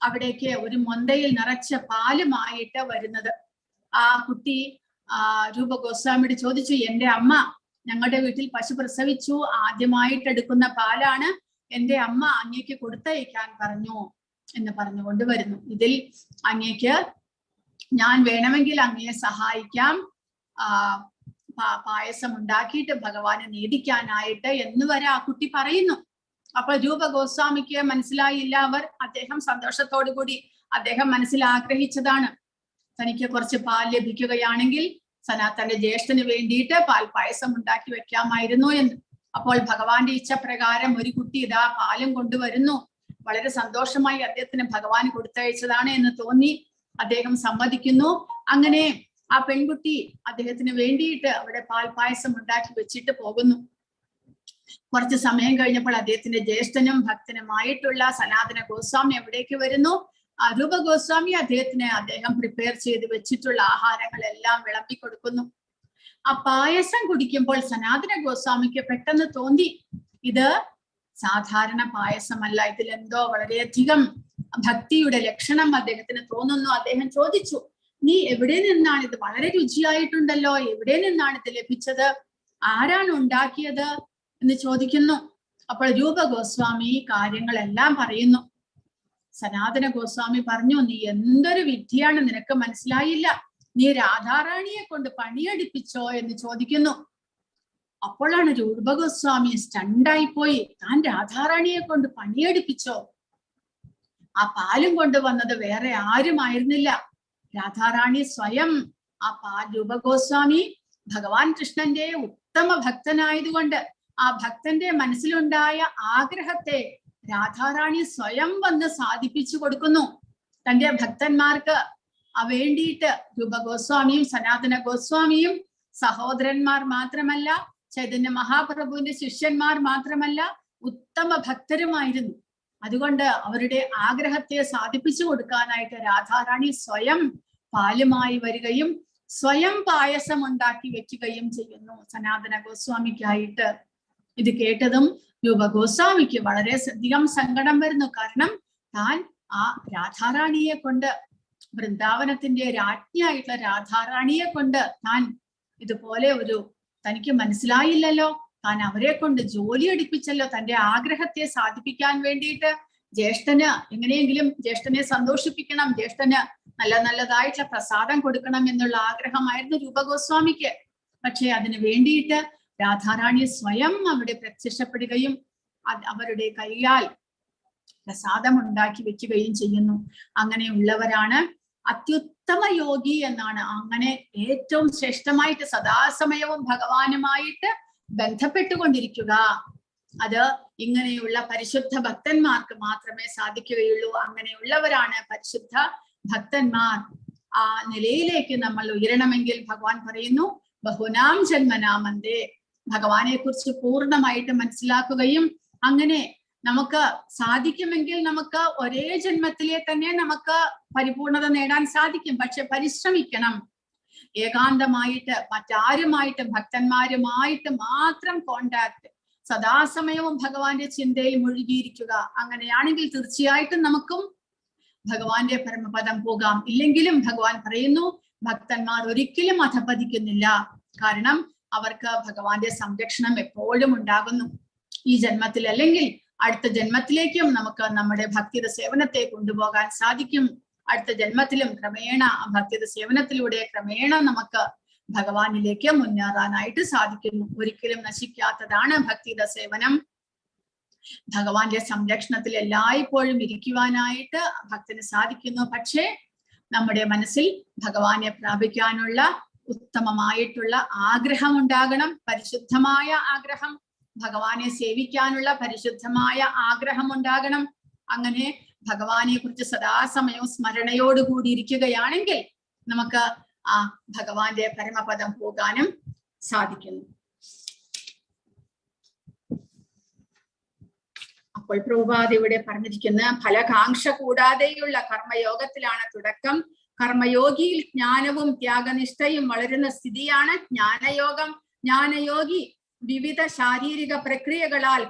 അവിടേക്ക് ഒരു മൊന്തയിൽ നിറച്ച പാലുമായിട്ട് വരുന്നത്. ആ കുട്ടി രൂപഗോസ്വാമിയോട് ചോദിച്ചു, എന്റെ അമ്മ ഞങ്ങളുടെ വീട്ടിൽ പശു പ്രസവിച്ചു, ആദ്യമായിട്ട് എടുക്കുന്ന പാലാണ്, എന്റെ അമ്മ അങ്ങേക്ക് കൊടുത്തയക്കാൻ പറഞ്ഞു എന്ന് പറഞ്ഞുകൊണ്ട് വരുന്നു. ഇതിൽ അങ്ങേക്ക് ഞാൻ വേണമെങ്കിൽ അങ്ങയെ സഹായിക്കാം, പായസം ഉണ്ടാക്കിയിട്ട് ഭഗവാനെ നേടിക്കാനായിട്ട് എന്ന് വരെ ആ കുട്ടി പറയുന്നു. അപ്പൊ രൂപഗോസ്വാമിക്ക് മനസ്സിലായില്ല. അദ്ദേഹം സന്തോഷത്തോടു കൂടി അദ്ദേഹം മനസ്സിൽ ആഗ്രഹിച്ചതാണ്, തനിക്ക് കുറച്ച് പാൽ ലഭിക്കുകയാണെങ്കിൽ തന്റെ ജ്യേഷ്ഠന് വേണ്ടിയിട്ട് പാൽപായസം ഉണ്ടാക്കി വെക്കാമായിരുന്നു എന്ന്. അപ്പോൾ ഭഗവാന്റെ ഇച്ഛപ്രകാരം ഒരു കുട്ടി ഇതാ പാലും കൊണ്ടുവരുന്നു. വളരെ സന്തോഷമായി അദ്ദേഹത്തിന് ഭഗവാൻ കൊടുത്തയച്ചതാണ് എന്ന് തോന്നി അദ്ദേഹം സമ്മതിക്കുന്നു. അങ്ങനെ ആ പെൺകുട്ടി അദ്ദേഹത്തിന് വേണ്ടിയിട്ട് അവിടെ പാൽപായസം ഉണ്ടാക്കി വെച്ചിട്ട് പോകുന്നു. കുറച്ച് സമയം കഴിഞ്ഞപ്പോൾ അദ്ദേഹത്തിന്റെ ജ്യേഷ്ഠനും ഭക്തനുമായിട്ടുള്ള സനാതന ഗോസ്വാമി എവിടേക്ക് വരുന്നു. രൂപഗോസ്വാമി അദ്ദേഹം പ്രിപ്പയർ ചെയ്ത് വെച്ചിട്ടുള്ള ആഹാരങ്ങളെല്ലാം വിളമ്പി കൊടുക്കുന്നു. ആ പായസം കുടിക്കുമ്പോൾ സനാതന ഗോസ്വാമിക്ക് പെട്ടെന്ന് തോന്നി, ഇത് സാധാരണ പായസമല്ല, ഇതിലെന്തോ വളരെയധികം ഭക്തിയുടെ ലക്ഷണം അദ്ദേഹത്തിന് തോന്നുന്നു. അദ്ദേഹം ചോദിച്ചു, നീ എവിടെ നിന്നാണ് ഇത്? വളരെ രുചിയായിട്ടുണ്ടല്ലോ, എവിടെ നിന്നാണ് ഇത് ലഭിച്ചത്? ആരാണ് ഉണ്ടാക്കിയത് എന്ന് ചോദിക്കുന്നു. അപ്പോൾ രൂപഗോസ്വാമി കാര്യങ്ങളെല്ലാം പറയുന്നു. സനാതന ഗോസ്വാമി പറഞ്ഞു, നീ എന്തൊരു വിദ്യയാണ്, നിനക്ക് മനസ്സിലായില്ല, നീ രാധാറാണിയെ കൊണ്ട് പണിയെടുപ്പിച്ചോ എന്ന് ചോദിക്കുന്നു. അപ്പോഴാണ് രൂപഗോസ്വാമി സ്റ്റണ്ടായിപ്പോയി. താൻ രാധാറാണിയെ കൊണ്ട് പണിയെടുപ്പിച്ചോ? ആ പാലും കൊണ്ടുവന്നത് വേറെ ആരുമായിരുന്നില്ല, രാധാറാണി സ്വയം. ആ രൂപഗോസ്വാമി ഭഗവാൻ കൃഷ്ണന്റെ ഉത്തമ ഭക്തനായതുകൊണ്ട് ആ ഭക്തന്റെ മനസ്സിലുണ്ടായ ആഗ്രഹത്തെ രാധാറാണി സ്വയം വന്ന് സാധിപ്പിച്ചു കൊടുക്കുന്നു. തന്റെ ഭക്തന്മാർക്ക് വേണ്ടിയിട്ട് രൂപ ഗോസ്വാമിയും സനാതന ഗോസ്വാമിയും സഹോദരന്മാർ മാത്രമല്ല, ചൈതന്യ മഹാപ്രഭുവിന്റെ ശിഷ്യന്മാർ മാത്രമല്ല, ഉത്തമ ഭക്തരുമായിരുന്നു. അതുകൊണ്ട് അവരുടെ ആഗ്രഹത്തെ സാധിപ്പിച്ചു കൊടുക്കാനായിട്ട് രാധാറാണി സ്വയം പാലുമായി വരികയും സ്വയം പായസം ഉണ്ടാക്കി വെക്കുകയും ചെയ്യുന്നു സനാതന ഗോസ്വാമിക്കായിട്ട്. ഇത് കേട്ടതും രൂപ ഗോസ്വാമിക്ക് വളരെയധികം സങ്കടം വരുന്നു. കാരണം താൻ ആ രാധാറാണിയെ കൊണ്ട്, വൃന്ദാവനത്തിന്റെ രാജ്ഞിയായിട്ടുള്ള രാധാറാണിയെ കൊണ്ട് താൻ ഇതുപോലെ തനിക്ക് മനസ്സിലായില്ലല്ലോ, താൻ അവരെ കൊണ്ട് ജോലി എടുപ്പിച്ചല്ലോ, തന്റെ ആഗ്രഹത്തെ സാധിപ്പിക്കാൻ വേണ്ടിയിട്ട്. ജ്യേഷ്ഠന് എങ്ങനെയെങ്കിലും ജ്യേഷ്ഠനെ സന്തോഷിപ്പിക്കണം, ജ്യേഷ്ഠന് നല്ലതായിട്ടുള്ള പ്രസാദം കൊടുക്കണം എന്നുള്ള ആഗ്രഹമായിരുന്നു രൂപഗോസ്വാമിക്ക്. പക്ഷെ അതിന് വേണ്ടിയിട്ട് രാധാറാണി സ്വയം അവിടെ പ്രത്യക്ഷപ്പെടുകയും അവരുടെ കൈയാൽ പ്രസാദം ഉണ്ടാക്കി വെക്കുകയും ചെയ്യുന്നു. അങ്ങനെയുള്ളവരാണ് അത്യുത്തമ യോഗി എന്നാണ്. അങ്ങനെ ഏറ്റവും ശ്രേഷ്ഠമായിട്ട് സദാസമയവും ഭഗവാനുമായിട്ട് ബന്ധപ്പെട്ടുകൊണ്ടിരിക്കുക, അത് ഇങ്ങനെയുള്ള പരിശുദ്ധ ഭക്തന്മാർക്ക് മാത്രമേ സാധിക്കുകയുള്ളൂ. അങ്ങനെയുള്ളവരാണ് പരിശുദ്ധ ഭക്തന്മാർ. ആ നിലയിലേക്ക് നമ്മൾ ഉയരണമെങ്കിൽ ഭഗവാൻ പറയുന്നു ബഹുനാം ജന്മനാമന്തേ, ഭഗവാനെ കുറിച്ച് പൂർണ്ണമായിട്ട് മനസ്സിലാക്കുകയും അങ്ങനെ നമുക്ക് സാധിക്കുമെങ്കിൽ നമുക്ക് ഒരേ ജന്മത്തിലെ തന്നെ നമുക്ക് പരിപൂർണത നേടാൻ സാധിക്കും. പക്ഷെ പരിശ്രമിക്കണം. ഏകാന്തമായിട്ട് മറ്റാരുമായിട്ടും ഭക്തന്മാരുമായിട്ട് മാത്രം കോണ്ടാക്ട്, സദാസമയവും ഭഗവാന്റെ ചിന്തയിൽ മുഴുകിയിരിക്കുക. അങ്ങനെയാണെങ്കിൽ തീർച്ചയായിട്ടും നമുക്കും ഭഗവാന്റെ പരമപദം പോകാം. ഇല്ലെങ്കിലും ഭഗവാൻ പറയുന്നു ഭക്തന്മാർ ഒരിക്കലും അധപതിക്കുന്നില്ല. കാരണം അവർക്ക് ഭഗവാന്റെ സംരക്ഷണം എപ്പോഴും ഉണ്ടാകുന്നു. ഈ ജന്മത്തിൽ അല്ലെങ്കിൽ അടുത്ത ജന്മത്തിലേക്കും നമുക്ക് നമ്മുടെ ഭക്തിയുടെ സേവനത്തെ കൊണ്ടുപോകാൻ സാധിക്കും. അടുത്ത ജന്മത്തിലും ക്രമേണ ഭക്തിയുടെ സേവനത്തിലൂടെ ക്രമേണ നമുക്ക് ഭഗവാനിലേക്ക് മുന്നേറാനായിട്ട് സാധിക്കുന്നു. ഒരിക്കലും നശിക്കാത്തതാണ് ഭക്തിയുടെ സേവനം. ഭഗവാന്റെ സംരക്ഷണത്തിൽ എല്ലായ്പ്പോഴും ഇരിക്കുവാനായിട്ട് ഭക്തന് സാധിക്കുന്നു. പക്ഷേ നമ്മുടെ മനസ്സിൽ ഭഗവാനെ പ്രാപിക്കാനുള്ള ഉത്തമമായിട്ടുള്ള ആഗ്രഹം ഉണ്ടാകണം, പരിശുദ്ധമായ ആഗ്രഹം. ഭഗവാനെ സേവിക്കാനുള്ള പരിശുദ്ധമായ ആഗ്രഹം ഉണ്ടാകണം. അങ്ങനെ ഭഗവാനെ കുറിച്ച് സദാസമയവും സ്മരണയോടുകൂടി ഇരിക്കുകയാണെങ്കിൽ നമുക്ക് ആ ഭഗവാന്റെ പരമപദം പോകാനും സാധിക്കുന്നു. അപ്പോൾ പ്രഭുപാദ ഇവിടെ പറഞ്ഞിരിക്കുന്ന ഫലകാംക്ഷ കൂടാതെയുള്ള കർമ്മയോഗത്തിലാണ് തുടക്കം. കർമ്മയോഗിയിൽ ജ്ഞാനവും ത്യാഗനിഷ്ഠയും വളരുന്ന സ്ഥിതിയാണ് ജ്ഞാനയോഗം. ജ്ഞാനയോഗി വിവിധ ശാരീരിക പ്രക്രിയകളാൽ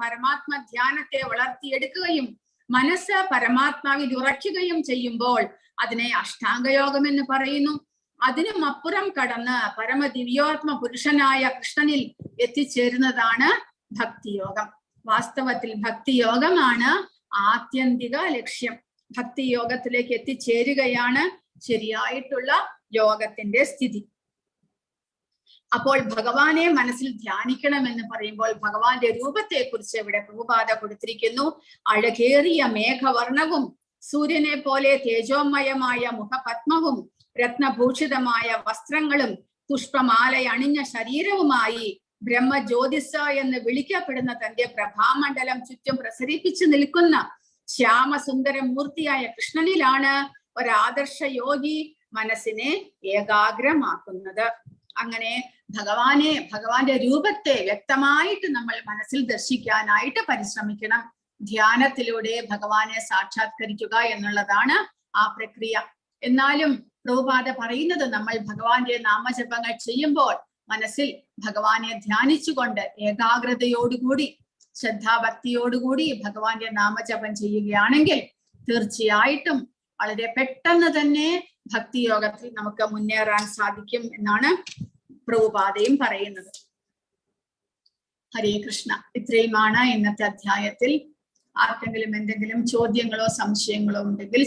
പരമാത്മധ്യാനത്തെ വളർത്തിയെടുക്കുകയും മനസ്സ് പരമാത്മാവിൽ ഉറയ്ക്കുകയും ചെയ്യുമ്പോൾ അതിനെ അഷ്ടാംഗയോഗം എന്ന് പറയുന്നു. അതിനും അപ്പുറം കടന്ന് പരമദിവ്യോത്മ പുരുഷനായ കൃഷ്ണനിൽ എത്തിച്ചേരുന്നതാണ് ഭക്തിയോഗം. വാസ്തവത്തിൽ ഭക്തിയോഗമാണ് ആത്യന്തിക ലക്ഷ്യം. ഭക്തിയോഗത്തിലേക്ക് എത്തിച്ചേരുകയാണ് ശരിയായിട്ടുള്ള യോഗത്തിന്റെ സ്ഥിതി. അപ്പോൾ ഭഗവാനെ മനസ്സിൽ ധ്യാനിക്കണം എന്ന് പറയുമ്പോൾ ഭഗവാന്റെ രൂപത്തെ കുറിച്ച് ഇവിടെ പ്രഭുപാദ കൊടുത്തിരിക്കുന്നു. അഴകേറിയ മേഘവർണവും സൂര്യനെ പോലെ തേജോമയമായ മുഖപത്മവും രത്നഭൂഷിതമായ വസ്ത്രങ്ങളും പുഷ്പമാലയണിഞ്ഞ ശരീരവുമായി ബ്രഹ്മജ്യോതിസ് എന്ന് വിളിക്കപ്പെടുന്ന തന്റെ പ്രഭാമണ്ഡലം ചുറ്റും പ്രസരിപ്പിച്ചു നിൽക്കുന്ന ശ്യാമസുന്ദര മൂർത്തിയായ കൃഷ്ണനിലാണ് ഒരാദർശ യോഗി മനസ്സിനെ ഏകാഗ്രമാക്കുന്നത്. അങ്ങനെ ഭഗവാന്റെ രൂപത്തെ വ്യക്തമായിട്ട് നമ്മൾ മനസ്സിൽ ദർശിക്കാനായിട്ട് പരിശ്രമിക്കണം. ധ്യാനത്തിലൂടെ ഭഗവാനെ സാക്ഷാത്കരിക്കുക എന്നുള്ളതാണ് ആ പ്രക്രിയ. എന്നാലും പ്രഭുപാദ പറയുന്നത് നമ്മൾ ഭഗവാന്റെ നാമജപങ്ങൾ ചെയ്യുമ്പോൾ മനസ്സിൽ ഭഗവാനെ ധ്യാനിച്ചുകൊണ്ട് ഏകാഗ്രതയോടുകൂടി ശ്രദ്ധാഭക്തിയോടുകൂടി ഭഗവാന്റെ നാമജപം ചെയ്യുകയാണെങ്കിൽ തീർച്ചയായിട്ടും വളരെ പെട്ടെന്ന് തന്നെ ഭക്തിയോഗത്തിൽ നമുക്ക് മുന്നേറാൻ സാധിക്കും എന്നാണ് പ്രഭുപാദയും പറയുന്നത്. ഹരേ കൃഷ്ണ. ഇത്രയുമാണ് ഇന്നത്തെ അധ്യായത്തിൽ. ആർക്കെങ്കിലും എന്തെങ്കിലും ചോദ്യങ്ങളോ സംശയങ്ങളോ ഉണ്ടെങ്കിൽ